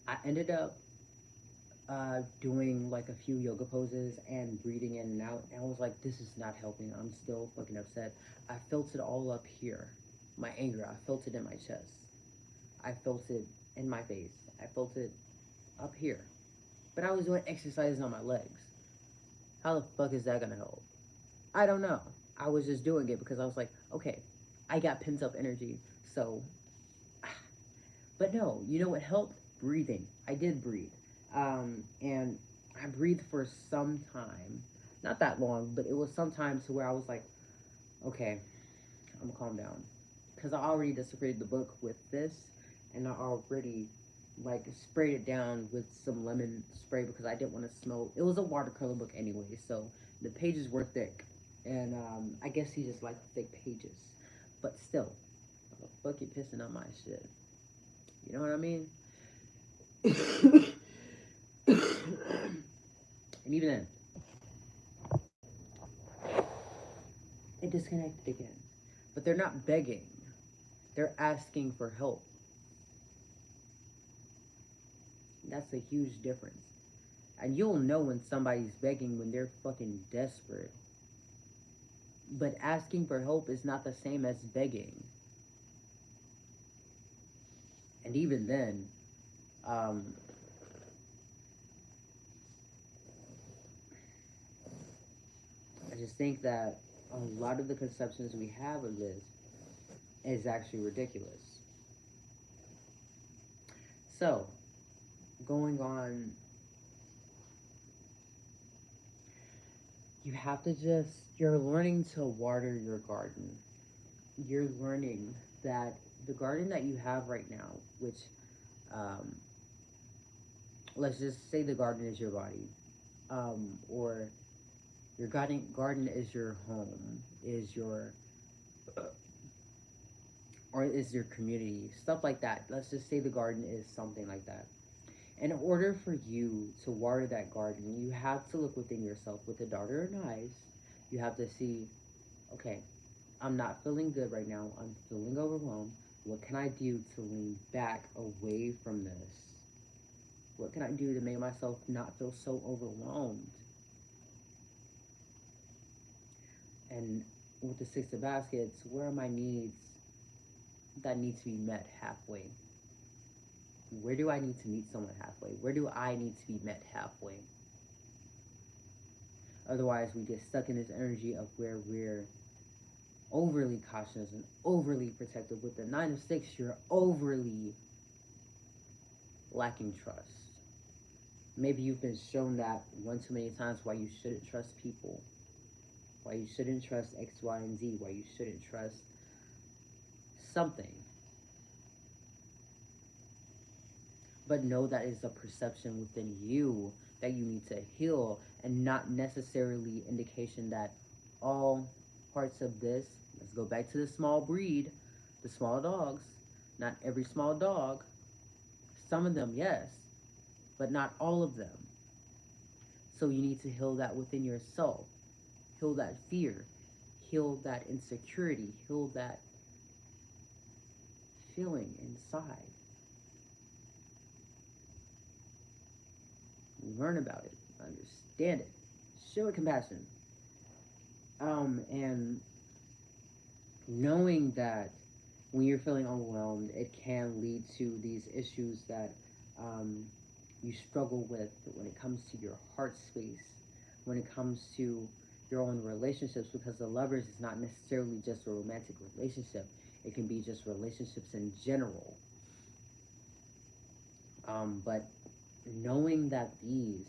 A: I ended up doing like a few yoga poses and breathing in and out. And I was like, this is not helping. I'm still fucking upset. I felt it all up here. My anger, I felt it in my chest. I felt it in my face. I felt it up here. But I was doing exercises on my legs. How the fuck is that gonna help? I don't know. I was just doing it because I was like, okay, I got pent up energy. So, but no, you know what helped? Breathing. I did breathe. And I breathed for some time. Not that long, but it was sometimes to where I was like, okay, I'm gonna calm down, because I already desecrated the book with this, and I already like sprayed it down with some lemon spray because I didn't want to smell. It was a watercolor book anyway, so the pages were thick, and I guess he just liked thick pages, but still, the fuck you pissing on my shit. You know what I mean? And even then, it disconnected again. But they're not begging, they're asking for help. That's a huge difference. And you'll know when somebody's begging when they're fucking desperate. But asking for help is not the same as begging. And even then, um, I just think that a lot of the conceptions we have of this is actually ridiculous. So, going on, you have to just, you're learning to water your garden. You're learning that the garden that you have right now, which, um, let's just say the garden is your body, or your garden is your home, is your, or is your community, stuff like that. Let's just say the garden is something like that. In order for you to water that garden, you have to look within yourself with a daughter and eyes. You have to see, okay, I'm not feeling good right now. I'm feeling overwhelmed. What can I do to lean back away from this? What can I do to make myself not feel so overwhelmed? And with the Six of Baskets, where are my needs that need to be met halfway? Where do I need to meet someone halfway? Where do I need to be met halfway? Otherwise, we get stuck in this energy of where we're overly cautious and overly protective. With the Nine of Six, you're overly lacking trust. Maybe you've been shown that one too many times why you shouldn't trust people, why you shouldn't trust X, Y, and Z, why you shouldn't trust something. But know that is a perception within you that you need to heal, and not necessarily indication that all parts of this, let's go back to the small breed, the small dogs, not every small dog, some of them, yes, but not all of them. So you need to heal that within yourself, heal that fear, heal that insecurity, heal that feeling inside. Learn about it, understand it, show it compassion. And knowing that when you're feeling overwhelmed, it can lead to these issues that um, you struggle with when it comes to your heart space, when it comes to your own relationships, because the lovers is not necessarily just a romantic relationship, it can be just relationships in general. But knowing that these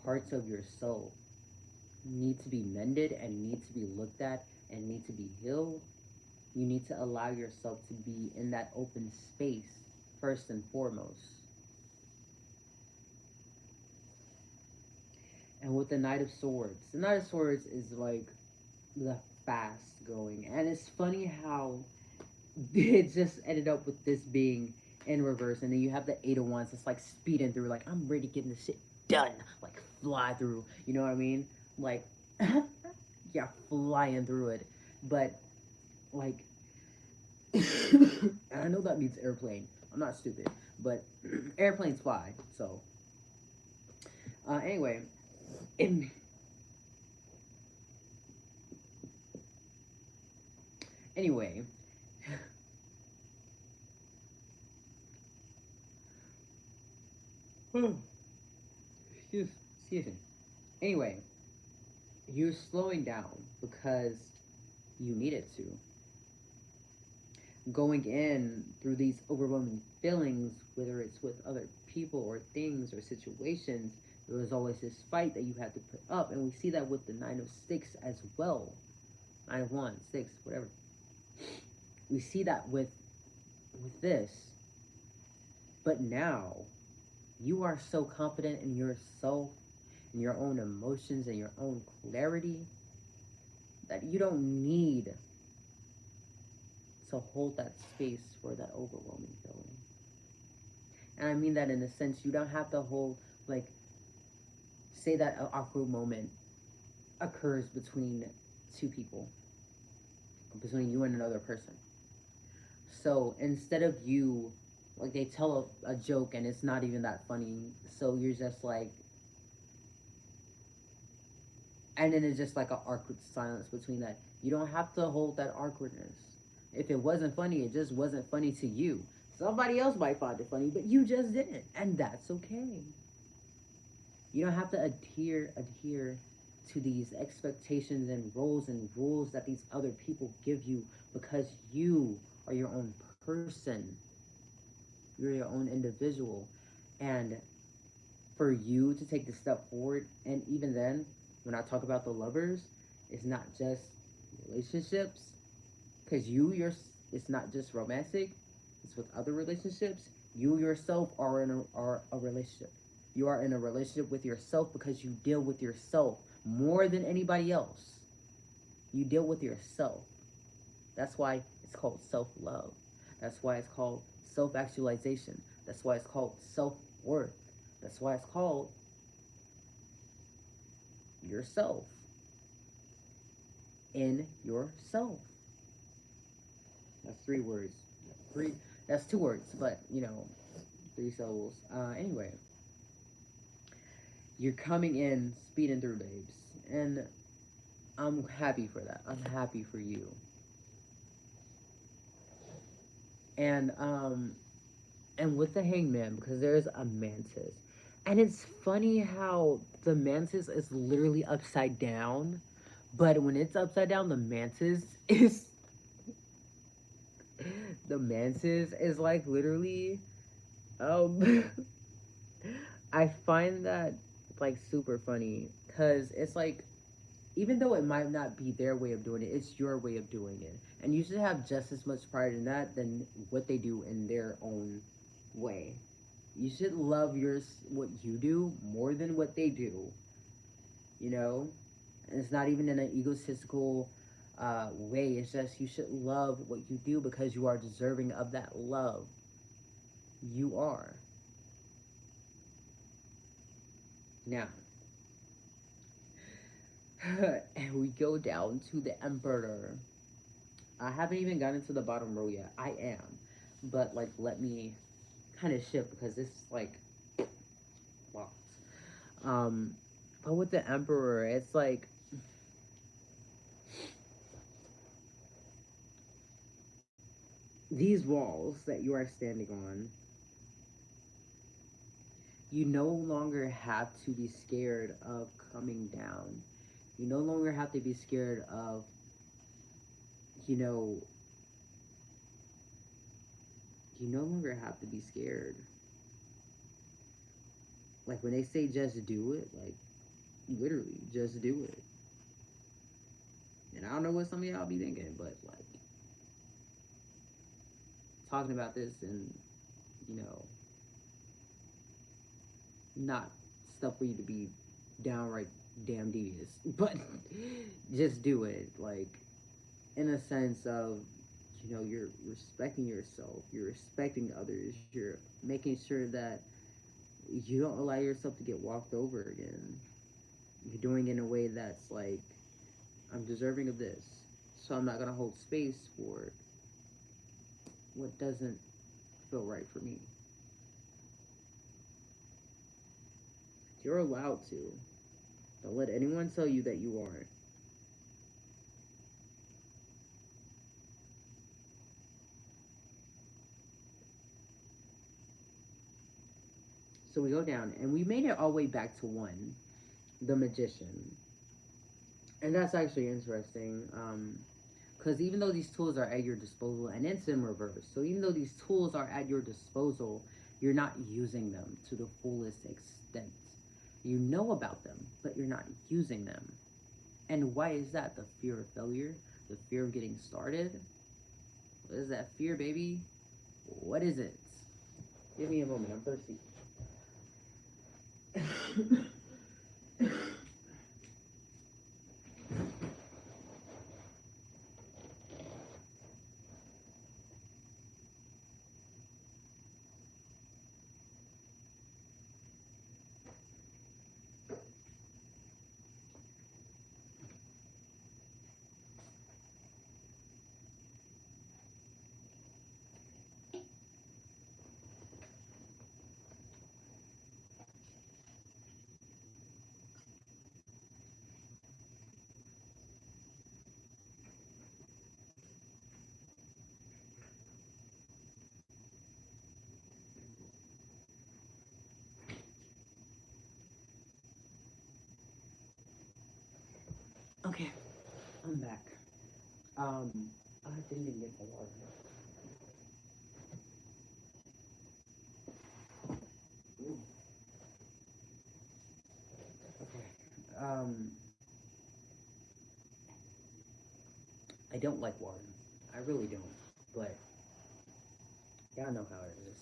A: parts of your soul need to be mended and need to be looked at and need to be healed, you need to allow yourself to be in that open space first and foremost. And with the Knight of Swords, the Knight of Swords is like the fast going. And it's funny how it just ended up with this being in reverse. And then you have the Eight of Wands, it's like speeding through, like, I'm ready getting this shit done. Like, fly through. You know what I mean? Like, yeah, flying through it. But, like, and I know that means airplane. I'm not stupid, but airplanes fly. So, anyway, in, anyway, excuse, excuse me. Anyway, you're slowing down because you needed to. Going in through these overwhelming feelings, whether it's with other people or things or situations, There was always this fight that you had to put up, and we see that with the Nine of Sticks as well. Nine of Wands, six, whatever. We see that with this, but now you are so confident in yourself, in your own emotions, and your own clarity that you don't need to hold that space for that overwhelming feeling. And I mean that in a sense, you don't have to hold, like, say that an awkward moment occurs between two people, between you and another person. So instead of you, like, they tell a joke and it's not even that funny, so you're just like, and then it's just like an awkward silence between that. You don't have to hold that awkwardness. If it wasn't funny, it just wasn't funny to you. Somebody else might find it funny, but you just didn't, and that's okay. You don't have to adhere to these expectations and roles and rules that these other people give you, because you are your own person. You're your own individual. And for you to take the step forward, and even then, when I talk about the lovers, it's not just relationships, because it's not just romantic, it's with other relationships. You yourself are a relationship. You are in a relationship with yourself because you deal with yourself more than anybody else. You deal with yourself. That's why it's called self love. That's why it's called self actualization. That's why it's called self worth. That's why it's called yourself. In yourself. That's three words. Three. That's two words, but three syllables. Anyway, you're coming in, speeding through, babes, and I'm happy for that. I'm happy for you. And with the hangman, because there's a mantis, and it's funny how the mantis is literally upside down, but when it's upside down, the mantis is like literally um I find that like super funny, because it's like, even though it might not be their way of doing it, it's your way of doing it, and you should have just as much pride in that than what they do in their own way. You should love what you do more than what they do. You know, and it's not even in an egotistical way. It's just you should love what you do because you are deserving of that love. You are. Now, and we go down to the Emperor. I haven't even gotten to the bottom row yet. I am. But, like, let me kind of shift because this is, like, lots. Um, but with the Emperor, it's like, these walls that you are standing on, you no longer have to be scared of coming down. You no longer have to be scared of, you know, you no longer have to be scared. Like, when they say just do it, like, literally, just do it. And I don't know what some of y'all be thinking, but, like, talking about this and, you know, not stuff for you to be downright damn devious, but just do it. Like, in a sense of, you're respecting yourself, you're respecting others, you're making sure that you don't allow yourself to get walked over again. You're doing it in a way that's like, I'm deserving of this, so I'm not gonna hold space for what doesn't feel right for me. You're allowed to. Don't let anyone tell you that you aren't. So we go down, and we made it all the way back to one, the magician. And that's actually interesting. Because even though these tools are at your disposal, and it's in reverse, so even though these tools are at your disposal, you're not using them to the fullest extent. You know about them, but you're not using them. And why is that? The fear of failure, the fear of getting started. What is that fear, baby? What is it? Give me a moment. I'm thirsty. Okay, I'm back. I didn't even get the water. Ooh, okay. Um, I don't like water. I really don't. But y'all know how it is.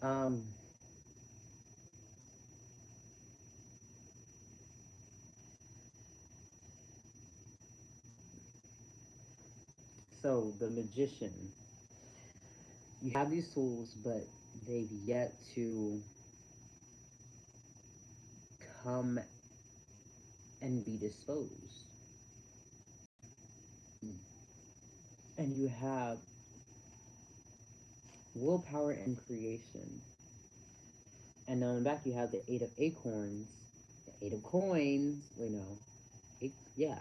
A: Um, so the magician, you have these tools, but they've yet to come and be disposed. And you have willpower and creation. And on the back, you have the eight of acorns, the eight of coins. Wait, no. Eight, yeah,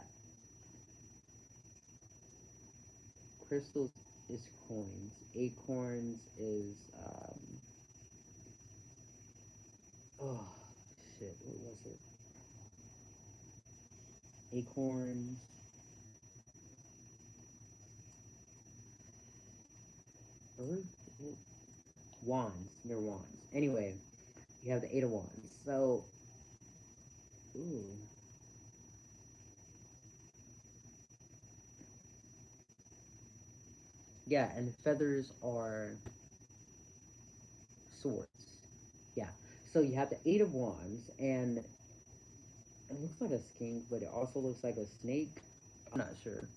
A: crystals is coins. Acorns is, oh, shit, what was it? Acorns, earth, wands. They're wands. Anyway, you have the eight of wands. So, ooh, yeah, and feathers are swords. Yeah. So you have the eight of wands, and it looks like a skink, but it also looks like a snake. I'm not sure.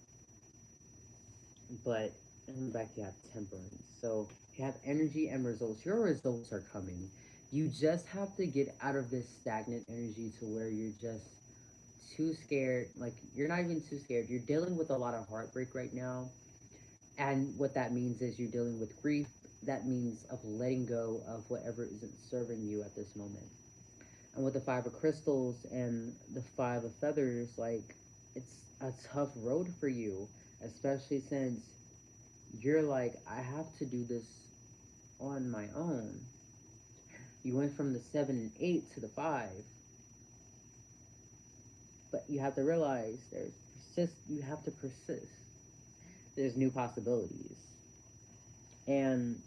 A: But in the back, you have temperance. So you have energy and results. Your results are coming. You just have to get out of this stagnant energy to where you're just too scared. Like, you're not even too scared. You're dealing with a lot of heartbreak right now. And what that means is you're dealing with grief. That means of letting go of whatever isn't serving you at this moment. And with the five of crystals and the five of feathers, like, it's a tough road for you, especially since you're like, I have to do this on my own. You went from the seven and eight to the five, but you have to realize there's persist. You have to persist. There's new possibilities and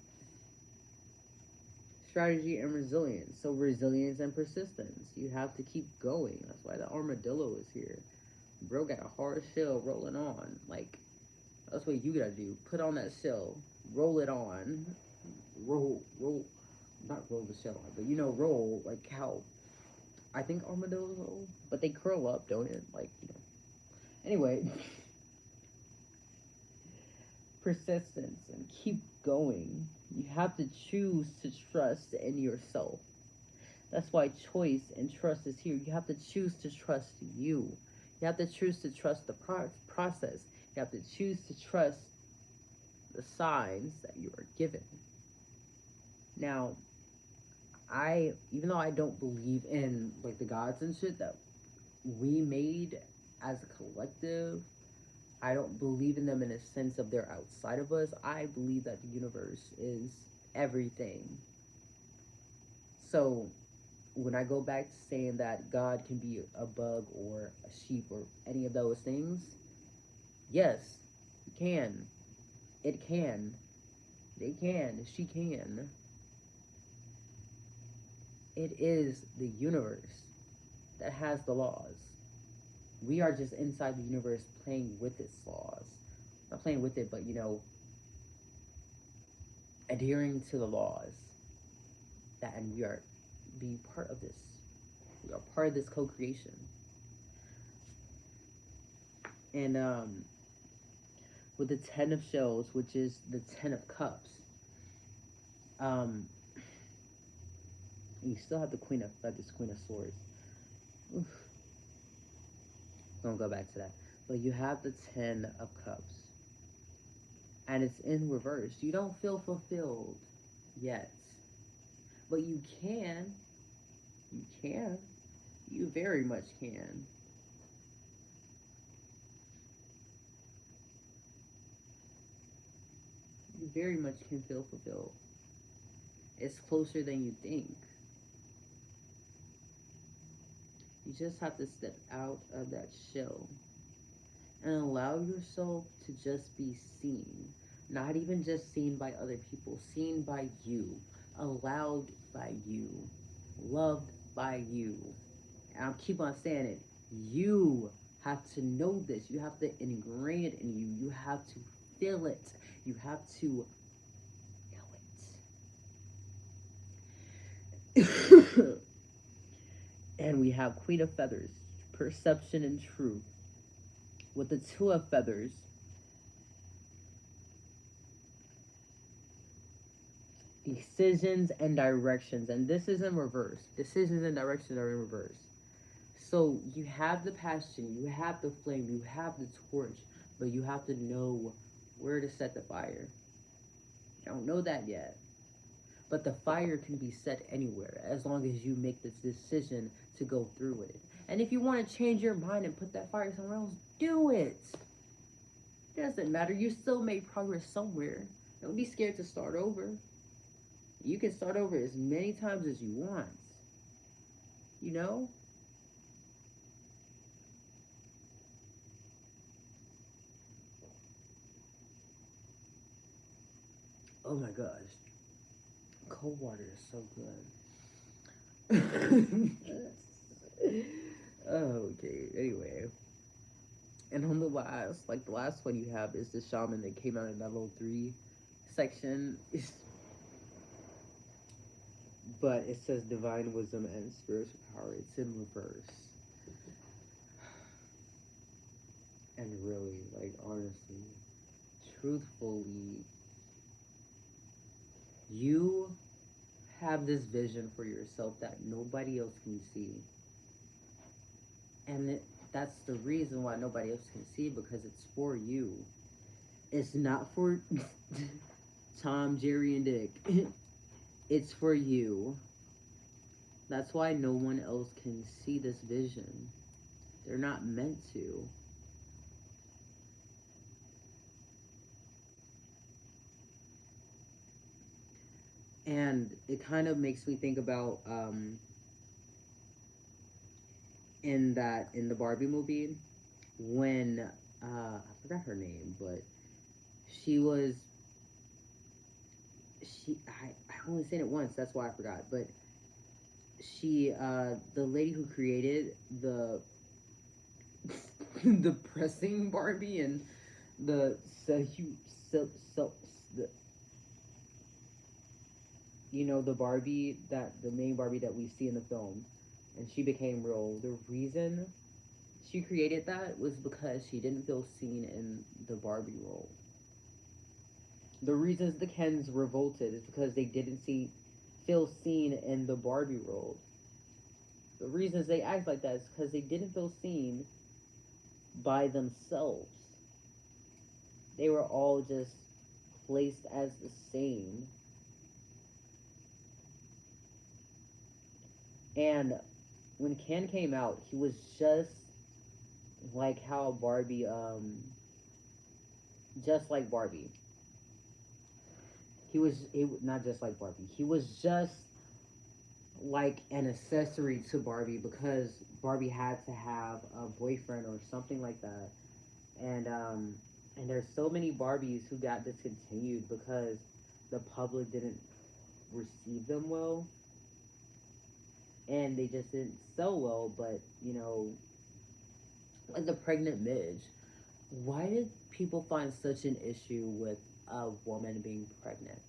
A: strategy and resilience. So resilience and persistence. You have to keep going. That's why the armadillo is here. Bro got a hard shell rolling on. Like, that's what you gotta do. Put on that shell. Roll it on. Roll. Not roll the shell on, but roll like how I think armadillos roll, but they curl up, don't it? Like, Anyway, persistence and keep going. You have to choose to trust in yourself. That's why choice and trust is here. You have to choose to trust you. You have to choose to trust the process. You have to choose to trust the signs that you are given. Now, even though I don't believe in like the gods and shit that we made as a collective, I don't believe in them in a sense of they're outside of us. I believe that the universe is everything. So when I go back to saying that God can be a bug or a sheep or any of those things, yes, it can. It can. They can. She can. It is the universe. that has the laws. We are just inside the universe playing with its laws. Not playing with it, but adhering to the laws. That and we are being part of this. We are part of this co-creation. And with the Ten of Shells, which is the Ten of Cups, um, you still have the Queen of Feathers, Queen of Swords. Oof, don't go back to that. But you have the Ten of Cups, and it's in reverse. You don't feel fulfilled yet, but you can. You can. You very much can. You very much can feel fulfilled. It's closer than you think. You just have to step out of that shell and allow yourself to just be seen. Not even just seen by other people, seen by you, allowed by you, loved by you. And I'll keep on saying it. You have to know this. You have to ingrain it in you. You have to feel it. You have to know it. And we have Queen of Feathers, perception and truth. With the Two of Feathers, decisions and directions. And this is in reverse. Decisions and directions are in reverse. So you have the passion, you have the flame, you have the torch, but you have to know where to set the fire. You don't know that yet. But the fire can be set anywhere as long as you make this decision to go through with it. And if you want to change your mind and put that fire somewhere else, do it. It doesn't matter. You still made progress somewhere. Don't be scared to start over. You can start over as many times as you want. You know? Oh my gosh. Cold water is so good. Okay, anyway. And on the last, like the last one you have is the shaman that came out in that little 3 section. But it says divine wisdom and spiritual power. It's in reverse. And really, like honestly, truthfully, you have this vision for yourself that nobody else can see. And that's the reason why nobody else can see, because it's for you. It's not for Tom, Jerry, and Dick. It's for you. That's why no one else can see this vision. They're not meant to. And it kind of makes me think about in the Barbie movie when I forgot her name, but she was I only seen it once, that's why I forgot. But she the lady who created the the pressing Barbie and the so the the Barbie, that the main Barbie that we see in the film, and she became real. The reason she created that was because she didn't feel seen in the Barbie role. The reasons the Kens revolted is because they didn't feel seen in the Barbie role. The reasons they act like that is because they didn't feel seen by themselves. They were all just placed as the same. And when Ken came out, he was just like how Barbie, just like Barbie. Not just like Barbie. He was just like an accessory to Barbie because Barbie had to have a boyfriend or something like that. And and there's so many Barbies who got discontinued because the public didn't receive them well. and they just didn't sell well. But like the pregnant midge. Why did people find such an issue with a woman being pregnant,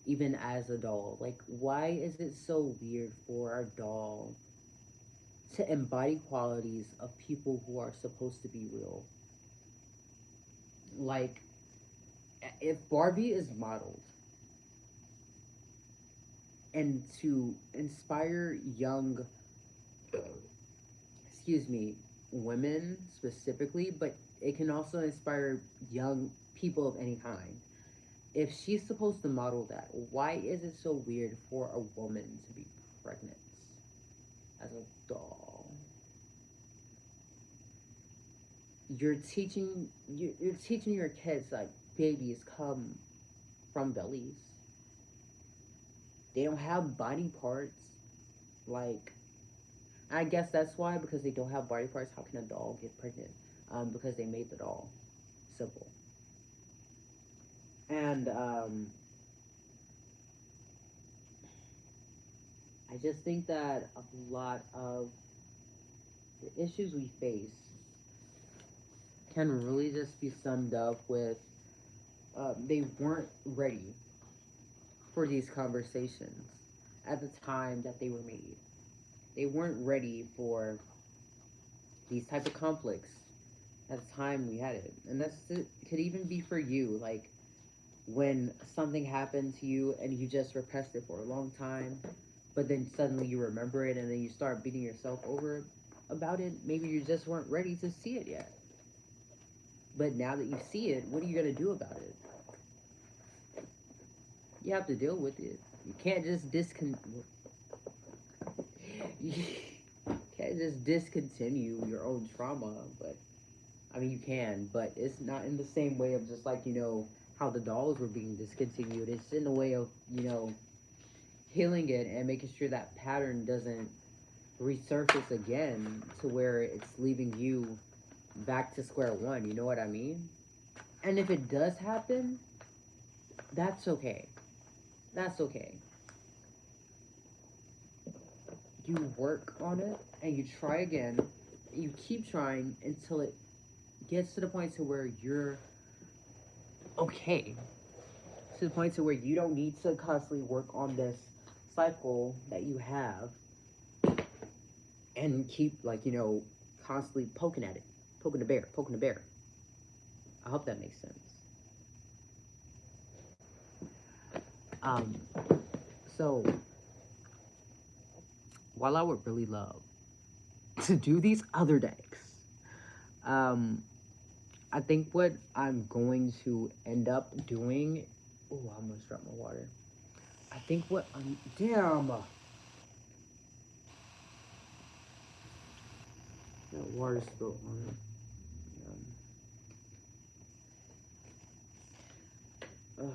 A: even as a doll? Like, why is it so weird for a doll to embody qualities of people who are supposed to be real? Like, if Barbie is modeled and to inspire young, excuse me, women specifically, but it can also inspire young people of any kind. If she's supposed to model that, why is it so weird for a woman to be pregnant as a doll? You're teaching your kids like babies come from bellies. They don't have body parts. Like, I guess that's why, because they don't have body parts. How can a doll get pregnant? Because they made the doll simple. And I just think that a lot of the issues we face can really just be summed up with they weren't ready for these conversations at the time that they were made. They weren't ready for these type of conflicts at the time we had it, and that's it could even be for you. Like when something happened to you and you just repressed it for a long time, but then suddenly you remember it and then you start beating yourself over about it. Maybe you just weren't ready to see it yet. But now that you see it, what are you gonna do about it? You have to deal with it. You can't just you can't just discontinue your own trauma. But I mean, you can, but it's not in the same way of just like how the dolls were being discontinued. It's in the way of healing it and making sure that pattern doesn't resurface again to where it's leaving you back to square one. You know what I mean? And if it does happen, that's okay. That's okay. You work on it and you try again. You keep trying until it gets to the point to where you're okay. To the point to where you don't need to constantly work on this cycle that you have and keep like constantly poking at it, poking the bear, poking the bear. I hope that makes sense. Um, so while I would really love to do these other decks, um, I think what I'm going to end up doing. Oh, I almost dropped my water. I think what I'm. Damn! That water spilled on it. Um,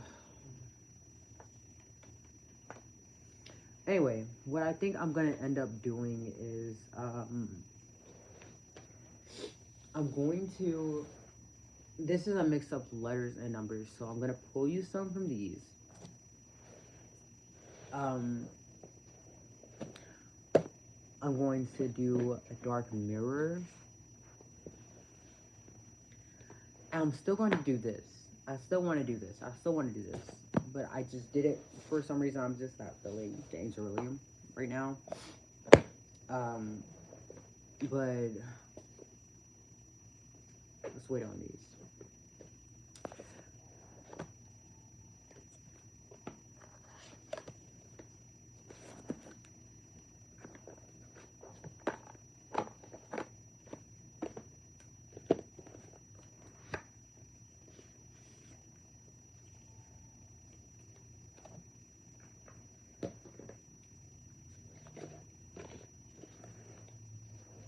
A: anyway, what I think I'm going to end up doing is. I'm going to. This is a mix of letters and numbers, so I'm going to pull you some from these. Um, I'm going to do a dark mirror. I'm still going to do this. I still want to do this. I still want to do this. But I just did it for some reason. I'm just not feeling the Angelium right now. Um, but let's wait on these.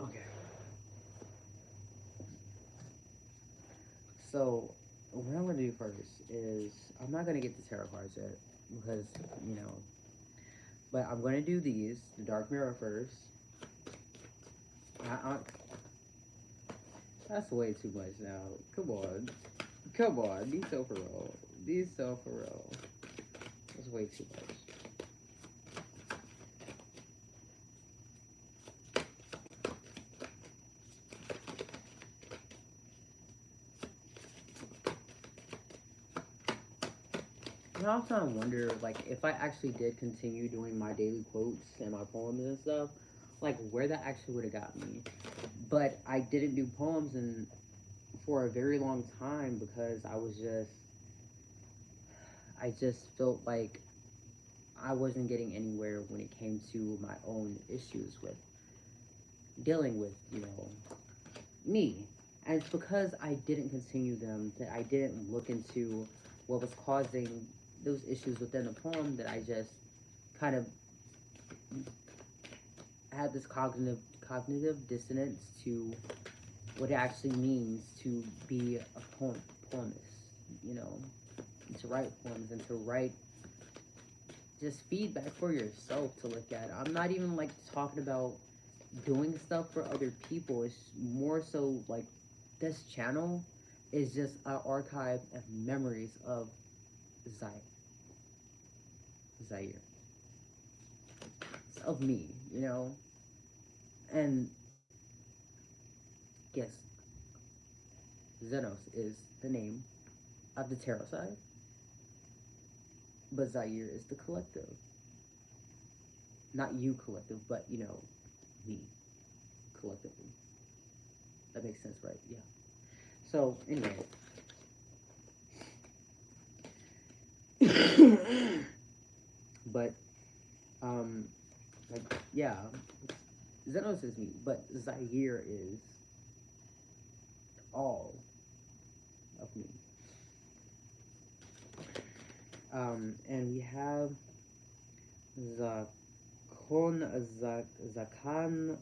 A: Okay. So what I'm gonna do first is I'm not gonna get the tarot cards yet because you know, but I'm gonna do these the dark mirror first. I, that's way too much now. Come on, be so for real. Be so for real. That's way too much. often wonder, like, if I actually did continue doing my daily quotes and my poems and stuff, like, where that actually would have got me. But I didn't do poems and for a very long time because I just felt like I wasn't getting anywhere when it came to my own issues with dealing with, me. And it's because I didn't continue them, that I didn't look into what was causing those issues within the poem, that I just kind of had this cognitive dissonance to what it actually means to be a poemist, you know, and to write poems and to write just feedback for yourself to look at. I'm not even like talking about doing stuff for other people. It's more so like this channel is just an archive of memories of Zaire. Zaire. It's of me, And yes, Xenos is the name of the tarot side, but Zaire is the collective. Not you collective, but me collectively. That makes sense, right? Yeah. So anyway, but like yeah, Xenos is me, but Zaire is all of me. And we have Zakan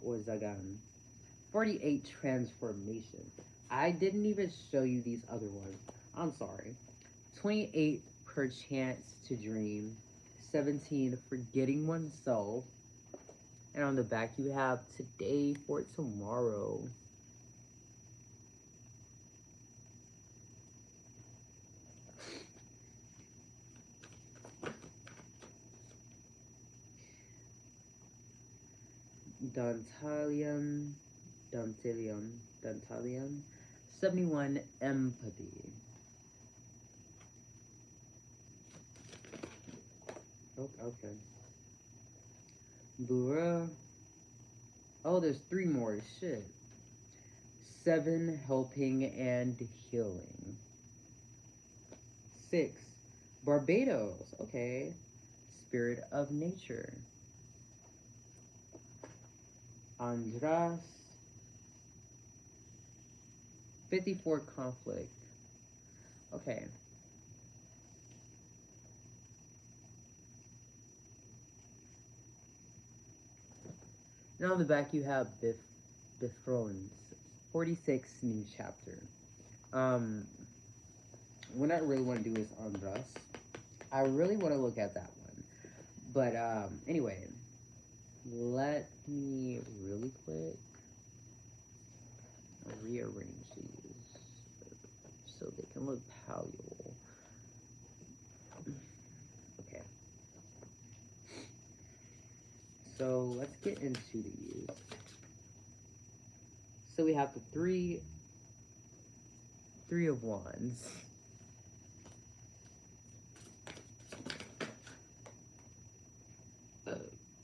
A: or Zagan. 48 transformation. I didn't even show you these other ones. I'm sorry. 28 per chance to dream. 17 forgetting oneself. And on the back you have today for tomorrow. Dantalion, Dantalion, 71 empathy. Oh, okay. Bura. Oh, there's 3 more. Shit. 7 helping and healing. 6 Barbados. Okay. Spirit of nature. Andras. 54 conflict. Okay. Now on the back you have Bithrones. 46 new chapter. Um, what I really want to do is Andras. I really want to look at that one. But anyway, let me really quick rearrange these so they can look palatable. Okay. So let's get into these. So we have the three of wands.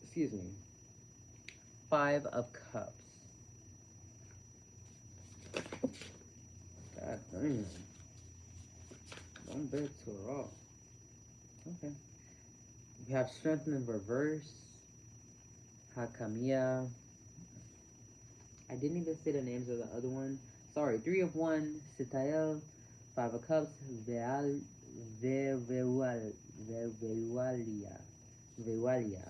A: Excuse me. 5 of cups. God damn. One bit too raw. Okay. We have strength in reverse. Hakamiya. I didn't even say the names of the other one. Sorry. 3 of 1. Sitael. 5 of cups. Vewalia.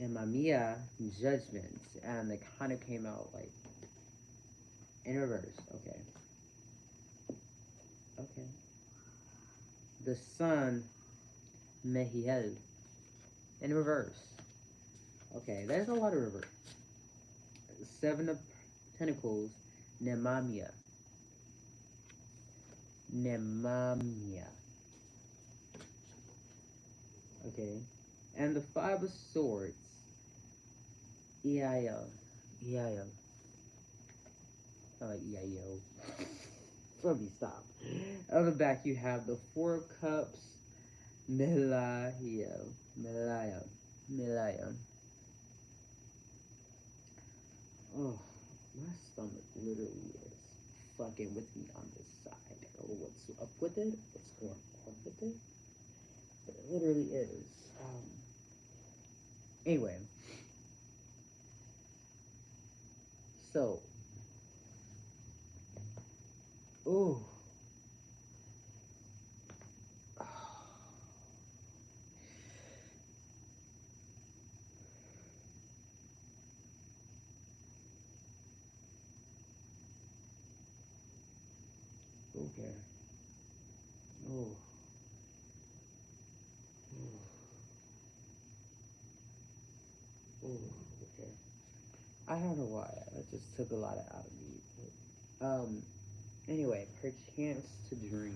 A: And Mamiya, judgment. And they kind of came out like in reverse. Okay. Okay. The sun, Mehiel, in reverse. Okay, there's a lot of reverse. 7 of Pentacles, Nemamia. Okay. And the 5 of Swords, Eiel. I like EIO. Let me stop. On the back, you have the Four of Cups, Melayo, Melayo, Melayo. Oh, my stomach literally is fucking with me on this side. I don't know what's up with it, what's going on with it, but it literally is. Anyway, so, oh, okay, oh, oh, oh, okay. I don't know why. That just took a lot out of me. Anyway, perchance to dream.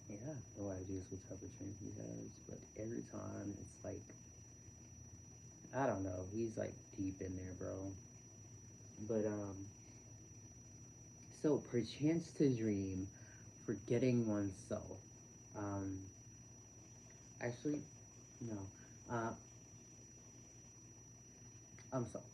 A: Yeah, I have no idea what type of dream he has, but every time it's like, I don't know, he's like deep in there, bro. But so perchance to dream, forgetting oneself. Um, actually, no. Uh, I'm sorry.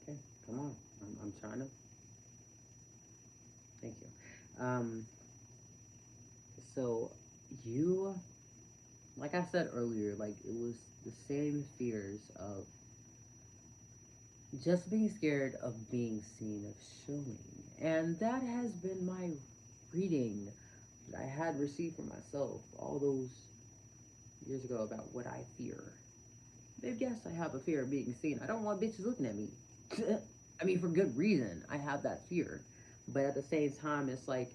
A: Okay, come on. I'm trying to. Thank you. So you, like I said earlier, like it was the same fears of just being scared of being seen, of showing. And that has been my reading that I had received for myself all those years ago about what I fear. Babe, yes, I have a fear of being seen. I don't want bitches looking at me. I mean, for good reason, I have that fear. But at the same time, it's like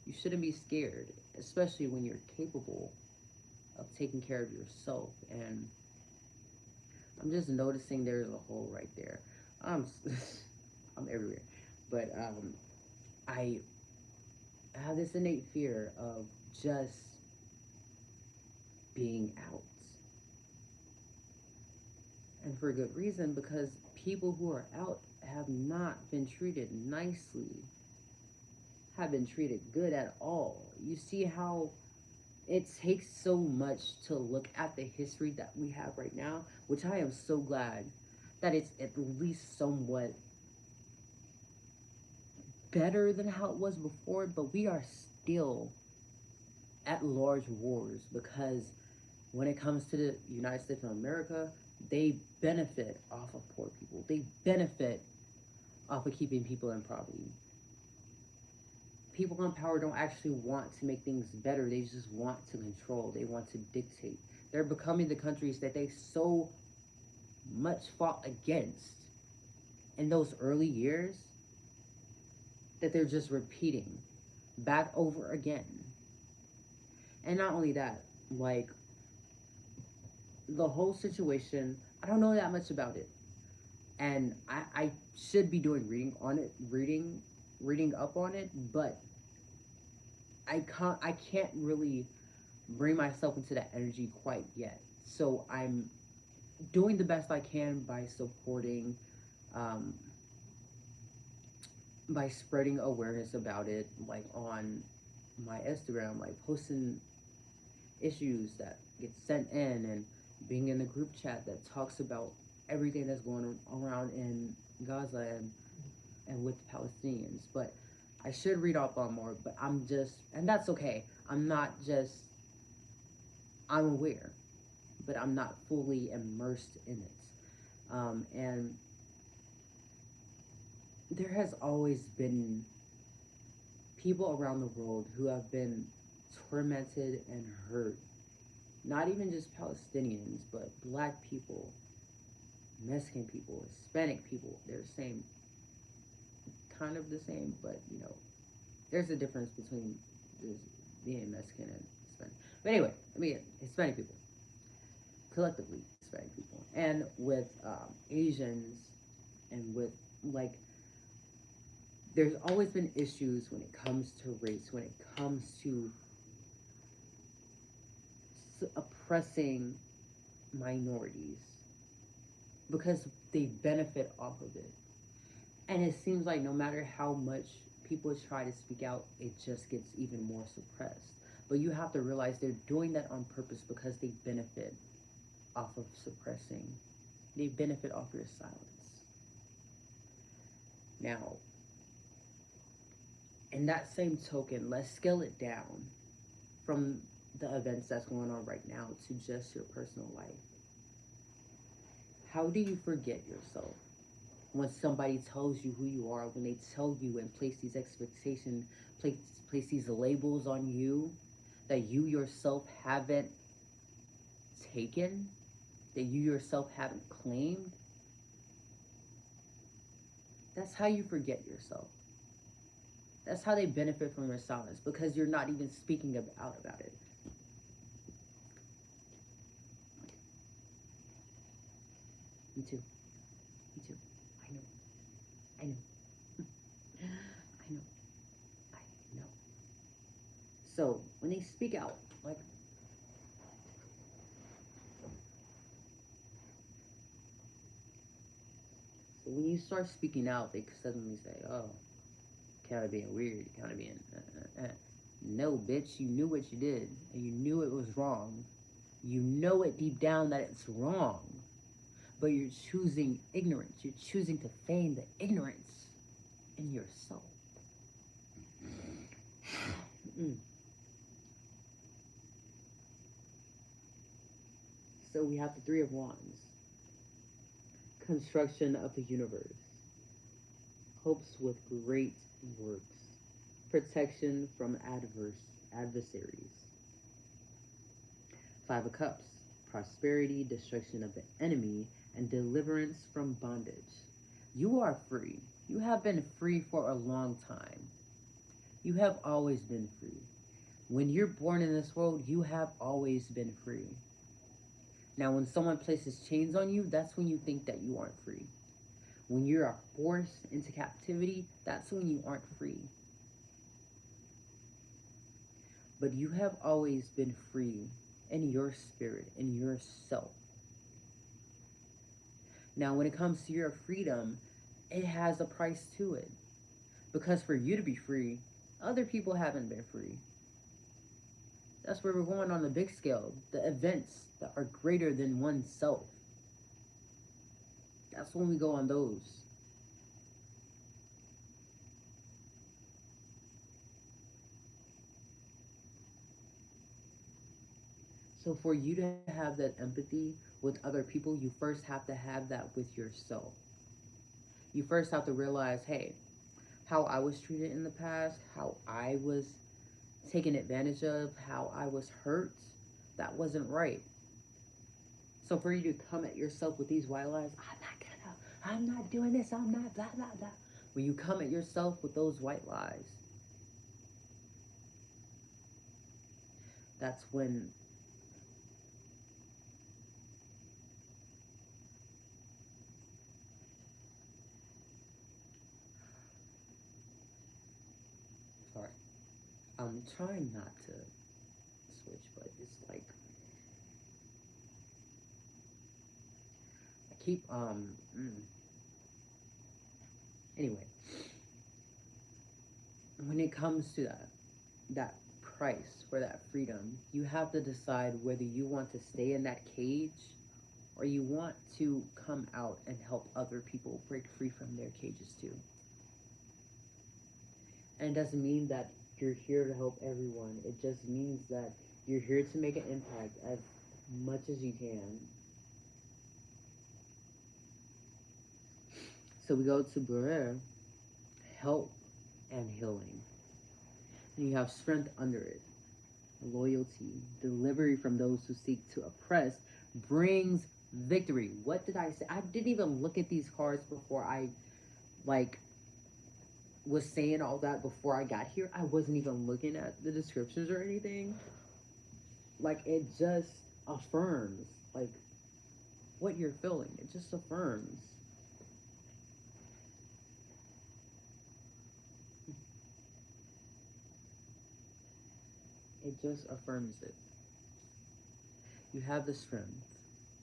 A: you shouldn't be scared, especially when you're capable of taking care of yourself. And I'm just noticing there's a hole right there. I'm, I'm everywhere. But I have this innate fear of just being out. And for good reason, because people who are out have not been treated nicely, have been treated good at all. You see how it takes so much to look at the history that we have right now, which I am so glad that it's at least somewhat better than how it was before, but we are still at large wars because when it comes to the United States of America, they benefit off of poor people. They benefit off of keeping people in poverty. People in power don't actually want to make things better. They just want to control. They want to dictate. They're becoming the countries that they so much fought against in those early years that they're just repeating back over again. And not only that, like the whole situation, I don't know that much about it. And I should be doing reading on it, reading up on it, but I can't really bring myself into that energy quite yet. So I'm doing the best I can by supporting um, by spreading awareness about it, like on my Instagram, like posting issues that get sent in and being in the group chat that talks about everything that's going around in Gaza and with the Palestinians. But I should read up on more, but I'm just, and that's okay. I'm not just, I'm aware, but I'm not fully immersed in it. And there has always been people around the world who have been tormented and hurt. Not even just Palestinians, but black people, Mexican people, Hispanic people. They're the same, kind of the same, but there's a difference between this being Mexican and Hispanic. But anyway, I mean, Hispanic people, collectively Hispanic people, and with Asians, and with like, there's always been issues when it comes to race, when it comes to oppressing minorities because they benefit off of it. And it seems like no matter how much people try to speak out, it just gets even more suppressed. But you have to realize they're doing that on purpose because they benefit off of suppressing. They benefit off your silence. Now, in that same token, let's scale it down from the events that's going on right now to just your personal life. How do you forget yourself when somebody tells you who you are, when they tell you and place these expectations, place, place these labels on you that you yourself haven't taken, that you yourself haven't claimed? That's how you forget yourself. That's how they benefit from your silence because you're not even speaking about it. Me too. Me too. I know. I know. I know. I know. So when they speak out, like, so when you start speaking out, they suddenly say, "Oh, kind of being weird, kind of being." No, bitch, you knew what you did, and you knew it was wrong. You know it deep down that it's wrong, but you're choosing ignorance. You're choosing to feign the ignorance in yourself. Mm. So we have the Three of Wands, construction of the universe, hopes with great works, protection from adversaries. Five of Cups, prosperity, destruction of the enemy, and deliverance from bondage. You are free. You have been free for a long time. You have always been free. When you're born in this world, you have always been free. Now, when someone places chains on you, that's when you think that you aren't free. When you are forced into captivity, that's when you aren't free. But you have always been free in your spirit, in yourself. Now, when it comes to your freedom, it has a price to it. Because for you to be free, other people haven't been free. That's where we're going on the big scale. The events that are greater than oneself. That's when we go on those. So for you to have that empathy with other people, you first have to have that with yourself. You first have to realize, hey, how I was treated in the past, how I was taken advantage of, how I was hurt, that wasn't right. So for you to come at yourself with these white lies, I'm not doing this, I'm not blah blah blah. When you come at yourself with those white lies, that's when, sorry, I'm trying not to switch, but it's like I keep Anyway, when it comes to that price for that freedom, you have to decide whether you want to stay in that cage or you want to come out and help other people break free from their cages too. And it doesn't mean that you're here to help everyone. It just means that you're here to make an impact as much as you can. So we go to Burr, help and healing. And you have strength under it, loyalty, delivery from those who seek to oppress brings victory. What did I say? I didn't even look at these cards before I like was saying all that before I got here. I wasn't even looking at the descriptions or anything. Like it just affirms like what you're feeling. It just affirms. It just affirms it. You have the strength.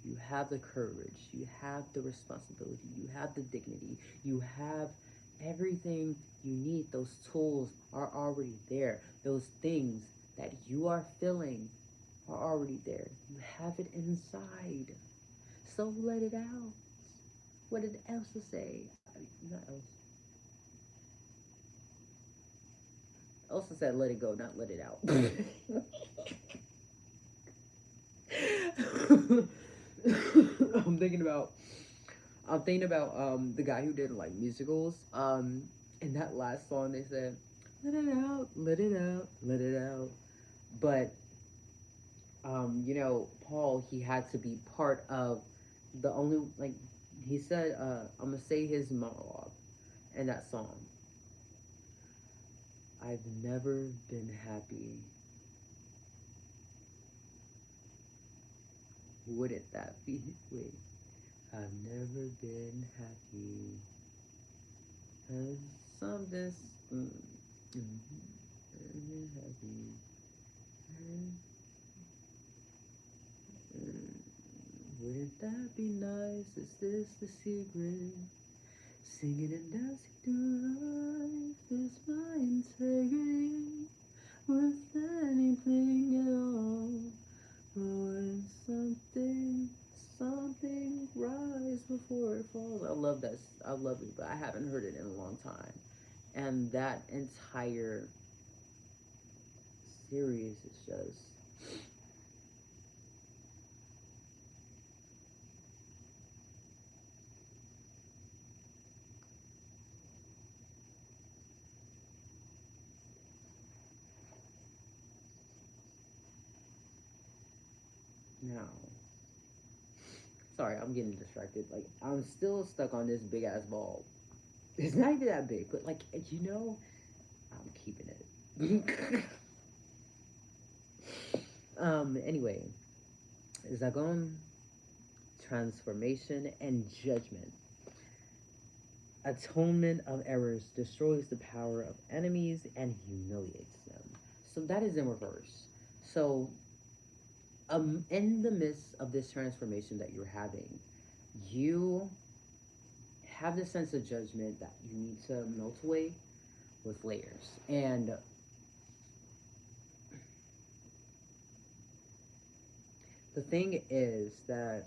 A: You have the courage. You have the responsibility. You have the dignity. You have everything you need. Those tools are already there. Those things that you are feeling are already there. You have it inside. So let it out. What did Elsa say? Not Elsa. Elsa said, "Let it go, not let it out." I'm thinking about I'm thinking about the guy who did like musicals. In that last song they said, "Let it out, let it out, let it out." But Paul, he had to be part of the only like he said, I'm gonna say his monologue in that song. I've never been happy. Wouldn't that be? Wait. I've never been happy. Some this. Happy. Wouldn't that be nice? Is this the secret? Singing and dancing through life is my integrity. Worth anything at all. When something rise before it falls. I love that. I love it, but I haven't heard it in a long time. And that entire series is just now. Sorry, I'm getting distracted. Like I'm still stuck on this big ass ball. It's not even that big, but like I'm keeping it. Anyway, Zagon, transformation and judgment. Atonement of errors destroys the power of enemies and humiliates them. So that is in reverse. So, in the midst of this transformation that you're having, you have this sense of judgment that you need to melt away with layers. And the thing is that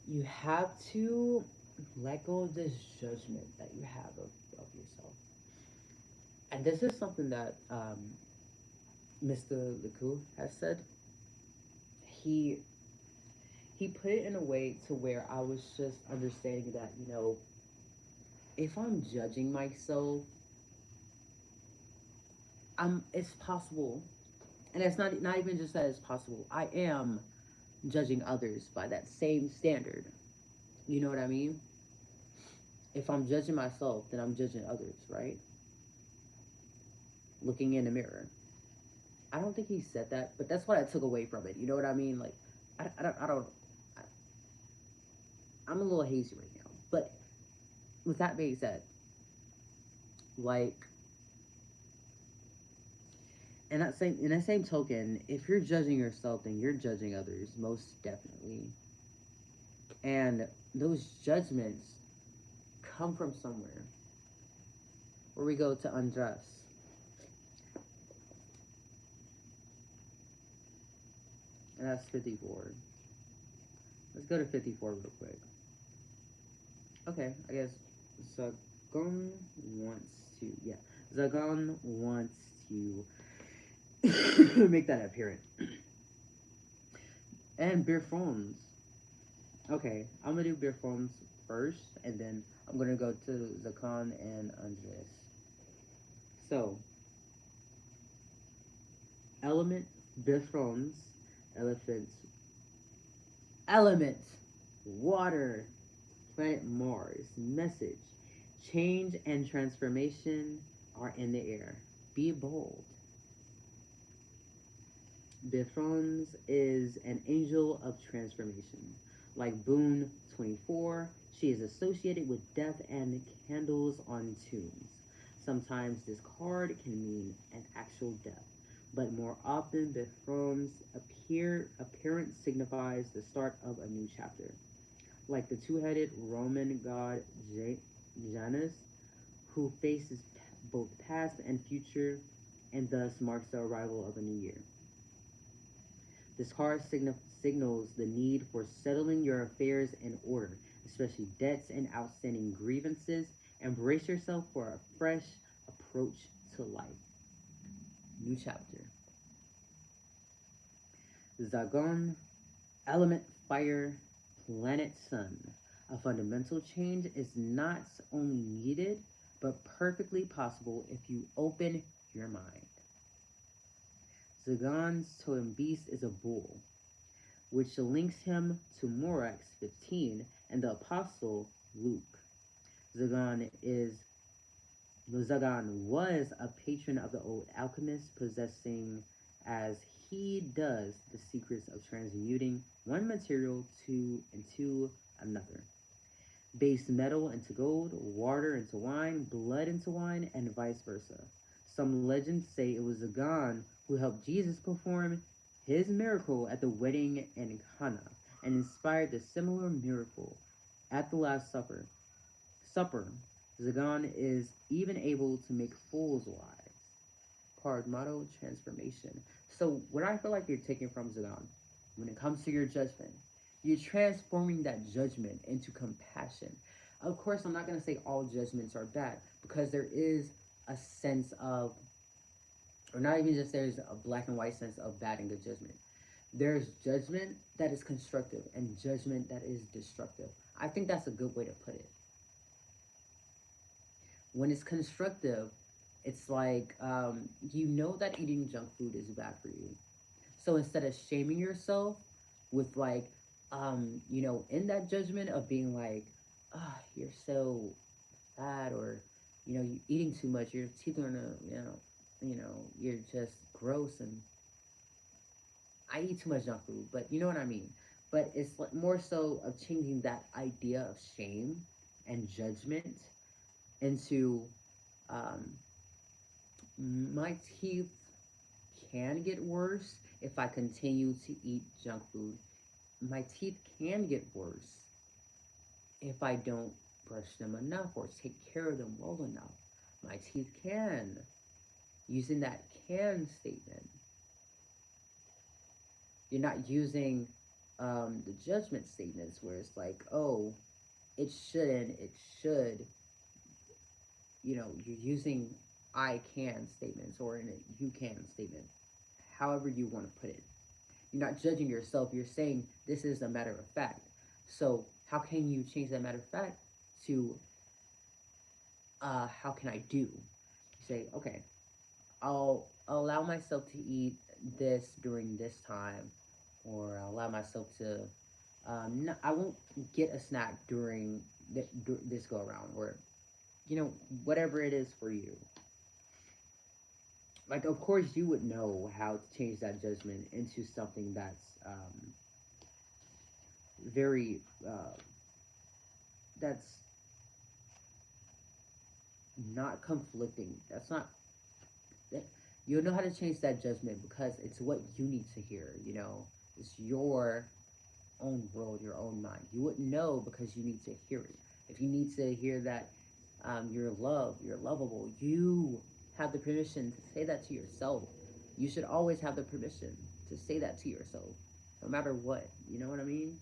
A: you have to let go of this judgment that you have of yourself. And this is something that Mr. Lecoux has said. He he put it in a way to where I was just understanding that if I'm judging myself, it's possible, and it's not even just that it's possible. I am judging others by that same standard. You know what I mean? If I'm judging myself, then I'm judging others, right? Looking in the mirror. I don't think he said that, but that's what I took away from it. You know what I mean? Like, I don't. I, I'm a little hazy right now, but with that being said, Like, in that same token, if you're judging yourself, then you're judging others, most definitely. And those judgments come from somewhere. Where we go to undress. And that's 54. Let's go to 54 real quick. Okay, I guess Zagon wants to, yeah. Zagon wants to make that apparent. And Beerfons. Okay, I'm gonna do Beerfons first, and then I'm gonna go to Zakan and Andres. So, element, Beerfons, elephant, element, water, planet Mars, message, change and transformation are in the air. Be bold. Bifrons is an angel of transformation. Like Boone 24, she is associated with death and candles on tombs. Sometimes this card can mean an actual death, but more often Bifron's appearance signifies the start of a new chapter. Like the two-headed Roman god Janus, who faces both past and future, and thus marks the arrival of a new year. This card signals the need for settling your affairs in order, especially debts and outstanding grievances. Embrace yourself for a fresh approach to life. New chapter. Zagon, element fire, planet sun. A fundamental change is not only needed, but perfectly possible if you open your mind. Zagon's totem beast is a bull, which links him to Morax 15 and the Apostle Luke. Zagan is Zagan was a patron of the old alchemists, possessing as he does the secrets of transmuting one material into another. Base metal into gold, water into wine, blood into wine, and vice versa. Some legends say it was Zagan who helped Jesus perform his miracle at the wedding in Cana and inspired the similar miracle at the Last Supper. Zagan is even able to make fools wise. Card motto transformation. So, what I feel like you're taking from Zagan when it comes to your judgment, you're transforming that judgment into compassion. Of course, I'm not going to say all judgments are bad because there is a sense of, or not even just there's a black and white sense of bad and good judgment. There's judgment that is constructive and judgment that is destructive. I think that's a good way to put it. When it's constructive, it's like you know that eating junk food is bad for you. So instead of shaming yourself with like, in that judgment of being like, ah, oh, you're so fat, or you eating too much, your teeth are gonna, you're just gross, and I eat too much junk food, but you know what I mean. But it's like more so of changing that idea of shame and judgment into um, my teeth can get worse if I continue to eat junk food. My teeth can get worse if I don't brush them enough or take care of them well enough. My teeth can. Using that can statement. You're not using the judgment statements where it's like, oh, it shouldn't, it should. You're using I can statements or in a you can statement, however you want to put it. You're not judging yourself. You're saying this is a matter of fact. So how can you change that matter of fact to how can I do? You say, okay, I'll allow myself to eat this during this time, or I'll allow myself to. No, I won't get a snack during this go around, or whatever it is for you. Like, of course, you would know how to change that judgment into something that's very that's not conflicting. That's not that you'll know how to change that judgment because it's what you need to hear, you know. It's your own world, your own mind. You wouldn't know because you need to hear it. If you need to hear that you're loved, you're lovable, you have the permission to say that to yourself. You should always have the permission to say that to yourself, no matter what. You know what I mean?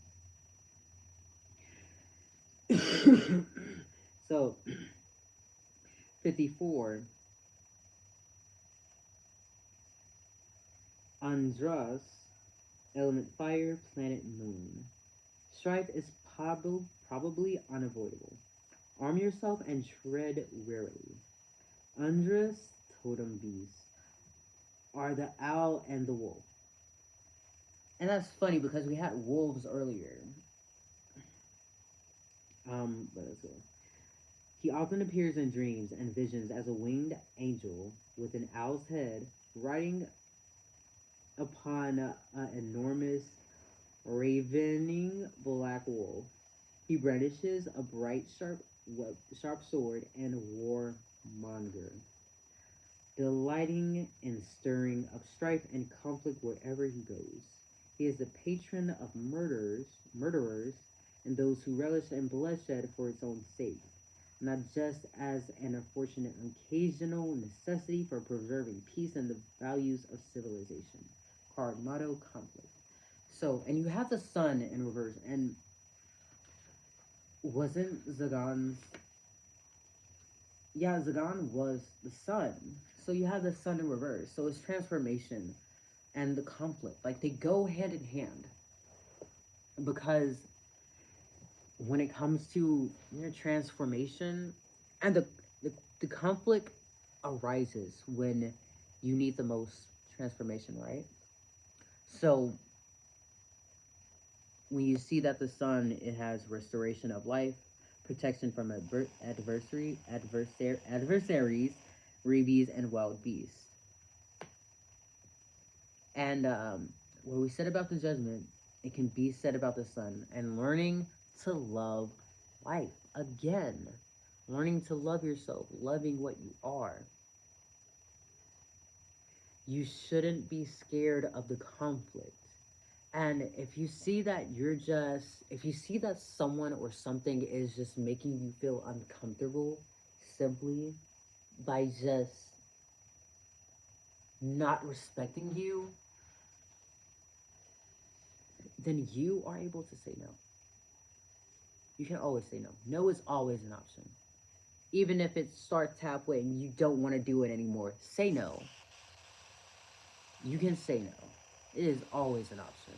A: So, 54, Andros, element fire, planet moon. Strife is probably unavoidable. Arm yourself and tread warily. Andros, totem beasts, are the owl and the wolf. And that's funny because we had wolves earlier. But let's go. He often appears in dreams and visions as a winged angel with an owl's head, riding upon an enormous, ravening black wolf. He brandishes a bright, sharp sword and warmonger, delighting in stirring up strife and conflict wherever he goes. He is the patron of murderers, and those who relish in bloodshed for its own sake, not just as an unfortunate occasional necessity for preserving peace and the values of civilization. Card motto conflict. So, and you have the sun in reverse, and wasn't Zagan's. Yeah, Zagan was the sun. So you have the sun in reverse. So it's transformation and the conflict. Like they go hand in hand. Because when it comes to transformation and the conflict arises when you need the most transformation, right? So when you see that the sun, it has restoration of life, protection from adversaries, rabies, and wild beasts. And what we said about the judgment, it can be said about the sun and learning to love life again, learning to love yourself, loving what you are. You shouldn't be scared of the conflict. And if you see that if you see that someone or something is just making you feel uncomfortable simply by just not respecting you, then you are able to say no. You can always say no. No is always an option. Even if it starts halfway and you don't want to do it anymore, say no. You can say no. It is always an option.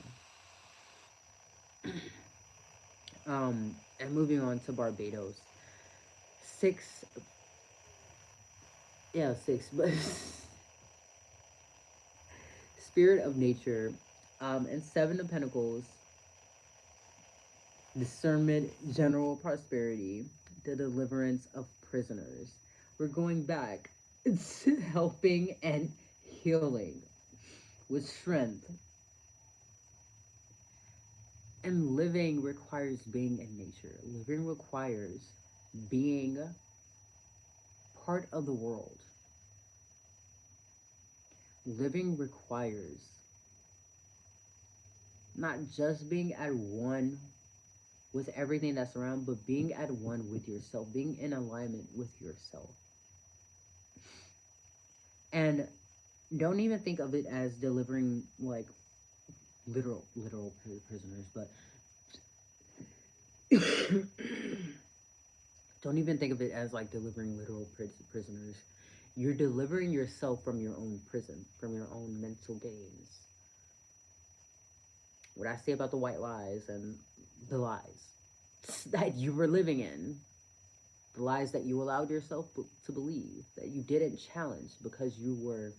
A: And moving on to Barbados. Six, yeah, six, but Spirit of Nature, and Seven of Pentacles, Discernment, General Prosperity, the Deliverance of Prisoners. We're going back. It's helping and healing with strength. And living requires being in nature. Living requires being part of the world. Living requires not just being at one with everything that's around, but being at one with yourself, being in alignment with yourself. And don't even think of it as delivering like literal prisoners, but don't even think of it as like delivering literal prisoners. You're delivering yourself from your own prison, from your own mental games. What I say about the white lies and the lies that you were living in, the lies that you allowed yourself to believe, that you didn't challenge because you were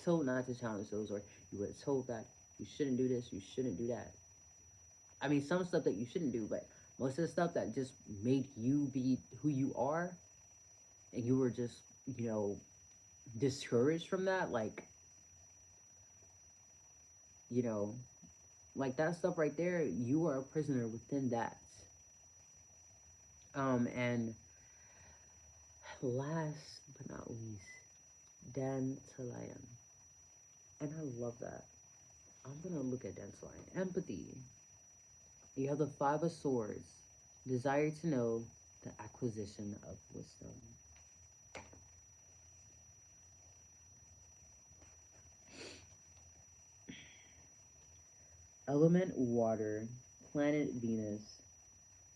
A: told not to challenge those, or you were told that you shouldn't do this, you shouldn't do that. I mean, some stuff that you shouldn't do, but most of the stuff that just made you be who you are, and you were just, you know, discouraged from that, like, you know, like that stuff right there, you are a prisoner within that. And last but not least, Dandelion. And I love that. I'm gonna look at Dandelion. Empathy. You have the Five of Swords. Desire to know, the acquisition of wisdom. Element water. Planet Venus.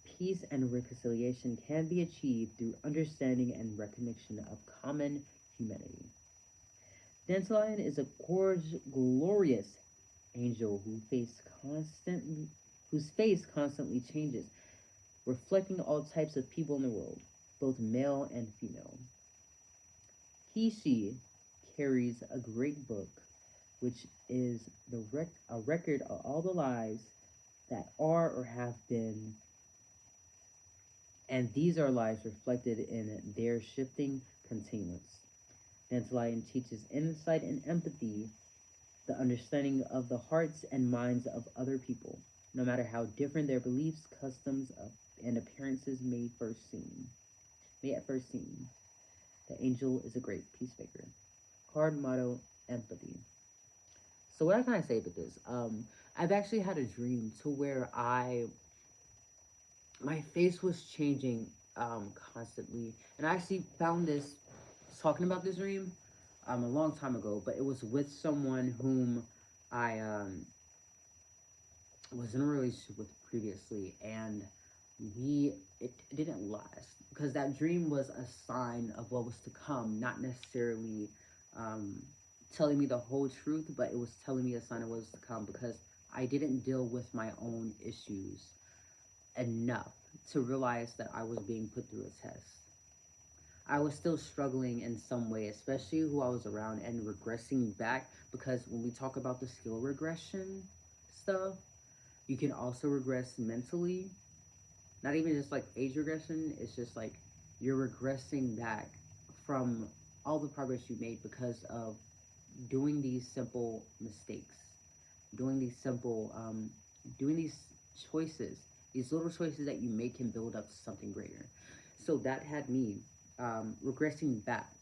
A: Peace and reconciliation can be achieved through understanding and recognition of common humanity. Dandelion is a glorious angel whose face constantly changes, reflecting all types of people in the world, both male and female. She carries a great book, which is a record of all the lives that are or have been, and these are lives reflected in their shifting continuance. Dandelion teaches insight and empathy, the understanding of the hearts and minds of other people, no matter how different their beliefs, customs, and appearances may at first seem. The angel is a great peacemaker. Card motto: empathy. So what can I say about this? I've actually had a dream to where I my face was changing constantly, and I actually found this talking about this dream a long time ago, but it was with someone whom I was in a relationship with previously, and it didn't last because that dream was a sign of what was to come, not necessarily um, telling me the whole truth, but it was telling me a sign of what was to come because I didn't deal with my own issues enough to realize that I was being put through a test. I was still struggling in some way, especially who I was around and regressing back because when we talk about the skill regression stuff, you can also regress mentally. Not even just like age regression, it's just like you're regressing back from all the progress you made because of doing these simple mistakes, doing these simple, doing these choices. These little choices that you make can build up to something greater. So that had me regressing back,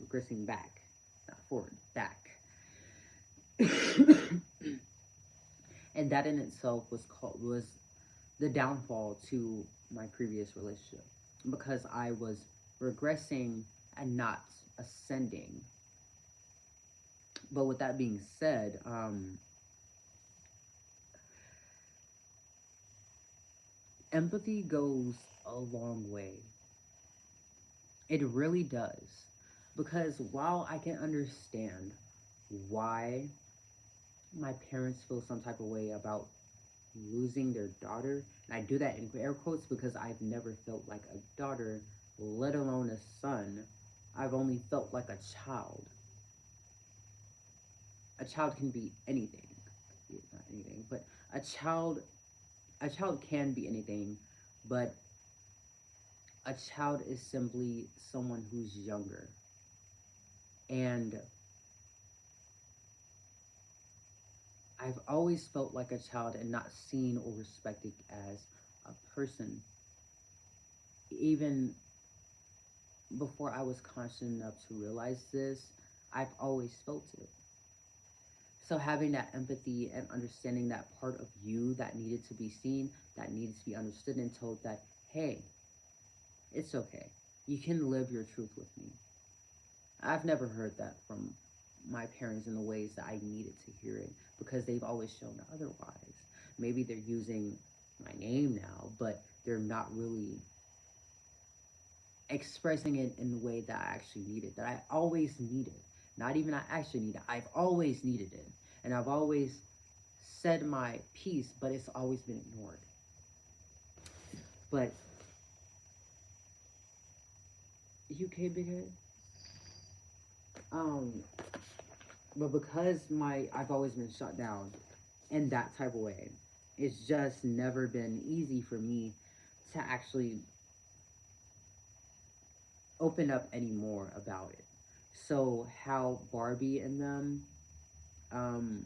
A: regressing back, not forward, back. And that in itself was the downfall to my previous relationship because I was regressing and not ascending. But with that being said, empathy goes a long way. It really does. Because while I can understand why my parents feel some type of way about losing their daughter, and I do that in air quotes because I've never felt like a daughter, let alone a son. I've only felt like a child. A child can be anything. Not anything, but a child a child can be anything, but a child is simply someone who's younger. And I've always felt like a child and not seen or respected as a person. Even before I was conscious enough to realize this, I've always felt it. So having that empathy and understanding that part of you that needed to be seen, that needed to be understood and told that, hey, it's okay. You can live your truth with me. I've never heard that from my parents in the ways that I needed to hear it because they've always shown otherwise. Maybe they're using my name now, but they're not really expressing it in the way that I actually needed, that I always needed. Not even I actually needed, I've always needed it. And I've always said my piece, but it's always been ignored. But UK big head, um, but because I've always been shut down in that type of way, it's just never been easy for me to actually open up anymore about it. So how Barbie and them, um,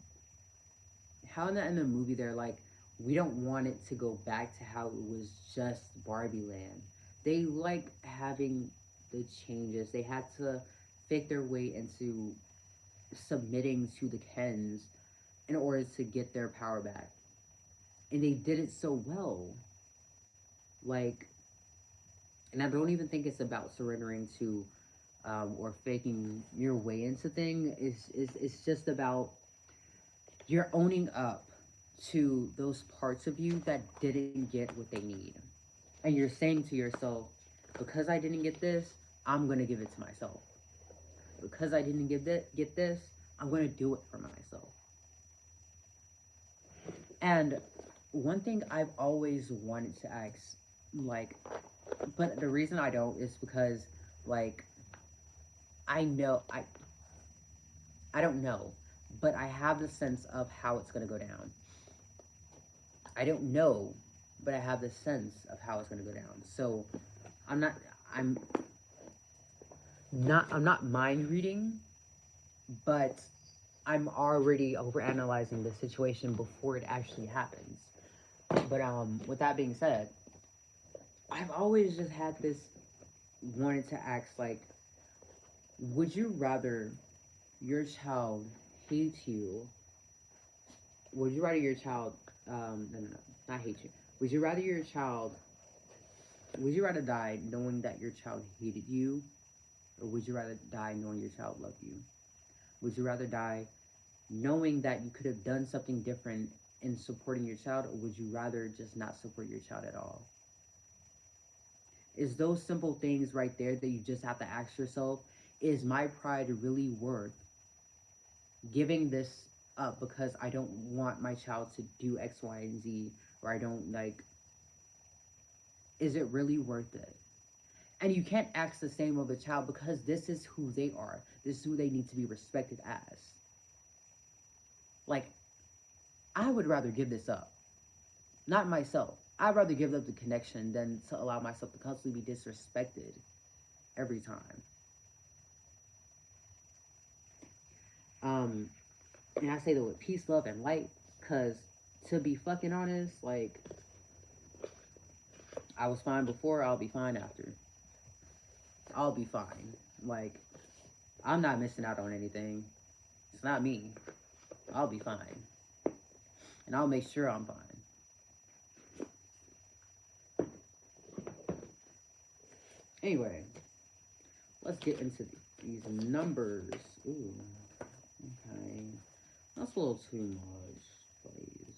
A: how in the movie they're like, we don't want it to go back to how it was just Barbie Land. they like having the changes. They had to fake their way into submitting to the Kens in order to get their power back. And they did it so well. Like, and I don't even think it's about surrendering to or faking your way into thing. It's just about you're owning up to those parts of you that didn't get what they need. And you're saying to yourself, because I didn't get this, I'm going to give it to myself. Because I didn't get this, I'm going to do it for myself. And one thing I've always wanted to ask, like, but the reason I don't is because, like, I know, I don't know, but I have the sense of how it's going to go down. I don't know, but I have the sense of how it's going to go down. So I'm not, I'm I'm not mind reading, but I'm already overanalyzing the situation before it actually happens. But with that being said, I've always just had this wanted to ask like, would you rather your child hate you? Would you rather your child no, not hate you? Would you rather your child? Would you rather die knowing that your child hated you, or would you rather die knowing your child loved you? Would you rather die knowing that you could have done something different in supporting your child, or would you rather just not support your child at all? Is those simple things right there that you just have to ask yourself, is my pride really worth giving this up because I don't want my child to do X, Y, and Z, or I don't like, is it really worth it? And you can't ask the same of a child because this is who they are. This is who they need to be respected as. Like, I would rather give this up. Not myself. I'd rather give up the connection than to allow myself to constantly be disrespected every time. Um, and I say that with peace, love, and light, because to be fucking honest, like, I was fine before, I'll be fine after. I'll be fine. Like, I'm not missing out on anything. It's not me. I'll be fine. And I'll make sure I'm fine. Anyway, let's get into these numbers. Ooh, okay. That's a little too much, please.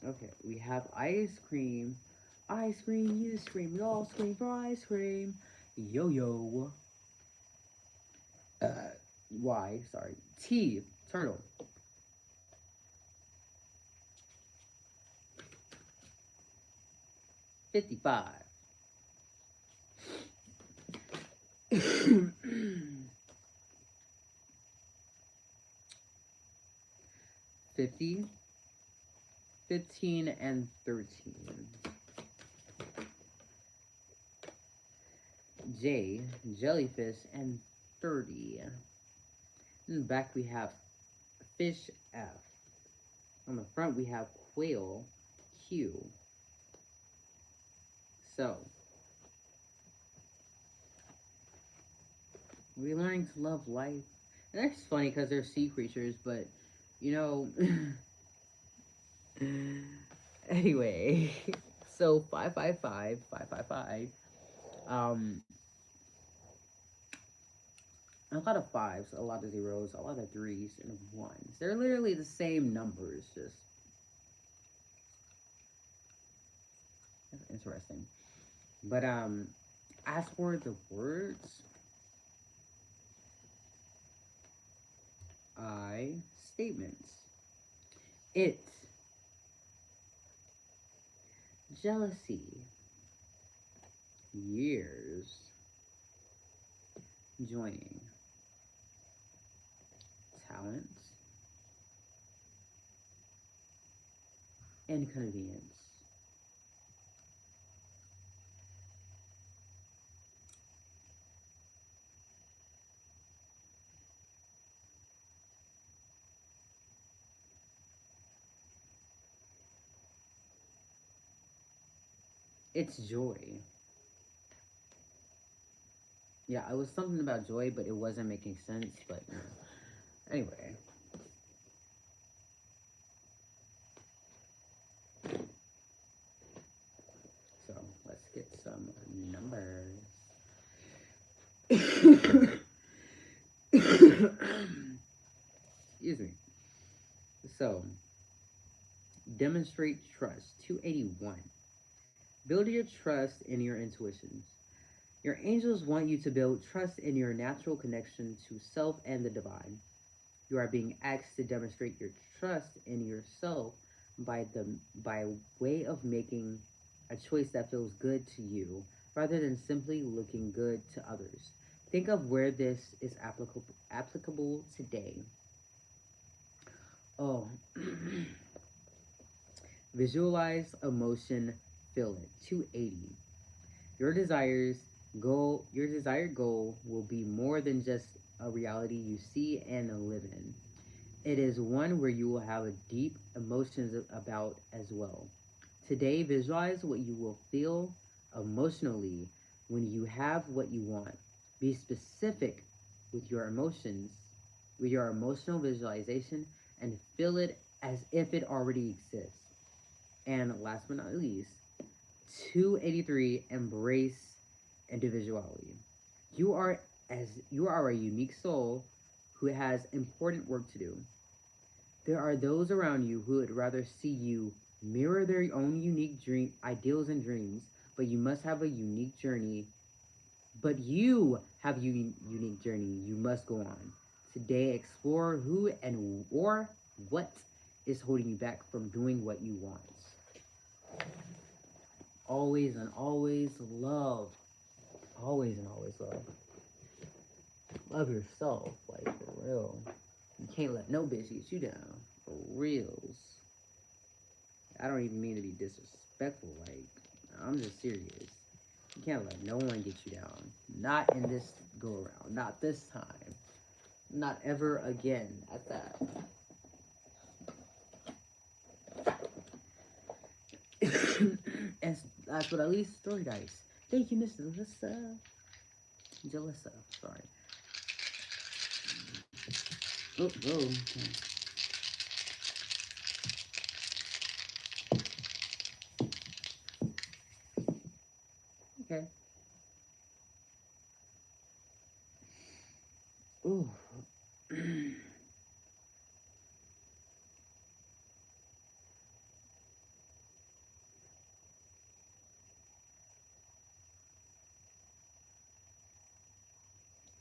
A: Okay, we have ice cream. Ice cream, you scream, we all scream for ice cream. Yo yo. Y, sorry. T, turtle. 55. 50, 15, and 13. J, jellyfish, and 30. In the back we have fish F. On the front we have quail Q. So, we're learning to love life. And that's funny because they're sea creatures, but you know, anyway, so 555, 555, um, a lot of fives, a lot of zeros, a lot of threes, and ones. They're literally the same numbers, just interesting. But as for the words, I statements. It, jealousy, years, joining, talents, inconvenience. It's joy. Yeah, it was something about joy, but it wasn't making sense. But anyway, so let's get some numbers. Excuse me. So, demonstrate trust. 281. Build your trust in your intuitions. Your angels want you to build trust in your natural connection to self and the divine. You are being asked to demonstrate your trust in yourself by way of making a choice that feels good to you rather than simply looking good to others. Think of where this is applicable today. Oh, visualize emotion, feel it. 280. Your your desired goal will be more than just a reality you see and live in. It is one where you will have a deep emotions about as well. Today, visualize what you will feel emotionally when you have what you want. Be specific with your emotions, with your emotional visualization, and feel it as if it already exists. And last but not least, 283, embrace individuality. You are you are a unique soul who has important work to do. There are those around you who would rather see you mirror their own unique dream ideals and dreams, but you must have a unique journey. But you have a unique journey you must go on. Today, explore who and or what is holding you back from doing what you want. Always and always love. Always and always love. Love yourself, like for real. You can't let no bitch get you down. For reals. I don't even mean to be disrespectful. Like, I'm just serious. You can't let no one get you down. Not in this go around. Not this time. Not ever again at that. And that's what at least story dice. Thank you, Miss Jalissa. Jalissa, sorry. Oh, oh. Okay. Ooh.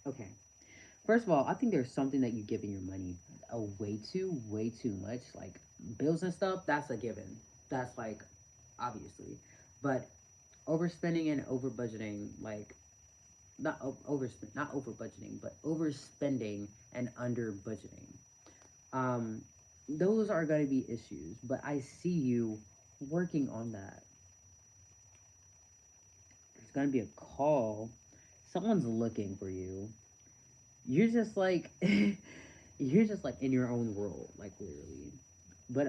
A: Okay. First of all, I think there's something that you giving your money way too much. Like bills and stuff, that's a given. That's like obviously, but overspending and over budgeting, like not over budgeting, but overspending and under budgeting. Um, those are going to be issues. But I see you working on that. There's going to be a call. Someone's looking for you. You're just like you're just like in your own world, like literally. But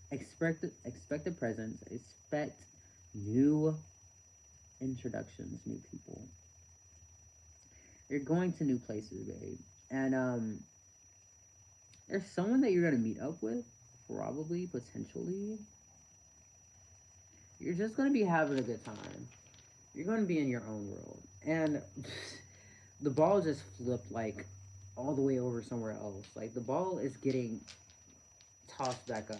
A: expect the presence. Expect new introductions, new people. You're going to new places, babe. And there's someone that you're gonna meet up with, probably, potentially. You're just gonna be having a good time. You're gonna be in your own world. And the ball just flipped like all the way over somewhere else. Like the ball is getting tossed back up.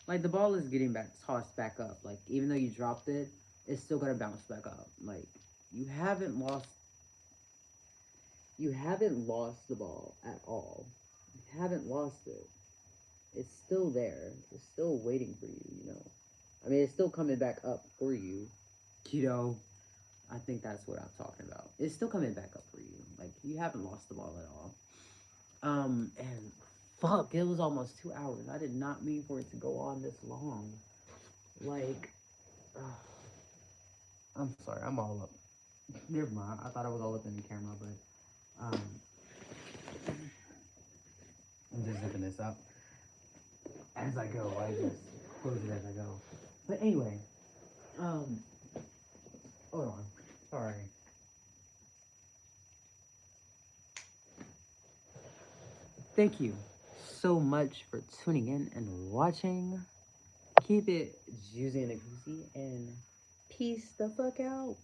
A: Like the ball is getting back tossed back up. Like even though you dropped it, it's still gonna bounce back up. Like you haven't lost you haven't lost the ball at all. You haven't lost it. It's still there. It's still waiting for you, you know. I mean it's still coming back up for you. You know, I think that's what I'm talking about. It's still coming back up for you. Like you haven't lost the ball at all. And fuck, it was almost 2 hours. I did not mean for it to go on this long. Like, I'm sorry, I'm all up. Never mind. I thought I was all up in the camera, but I'm just zipping this up as I go. I just close it as I go. But anyway, um, hold on. Sorry. Thank you so much for tuning in and watching. Keep it juicy and goosey and peace the fuck out.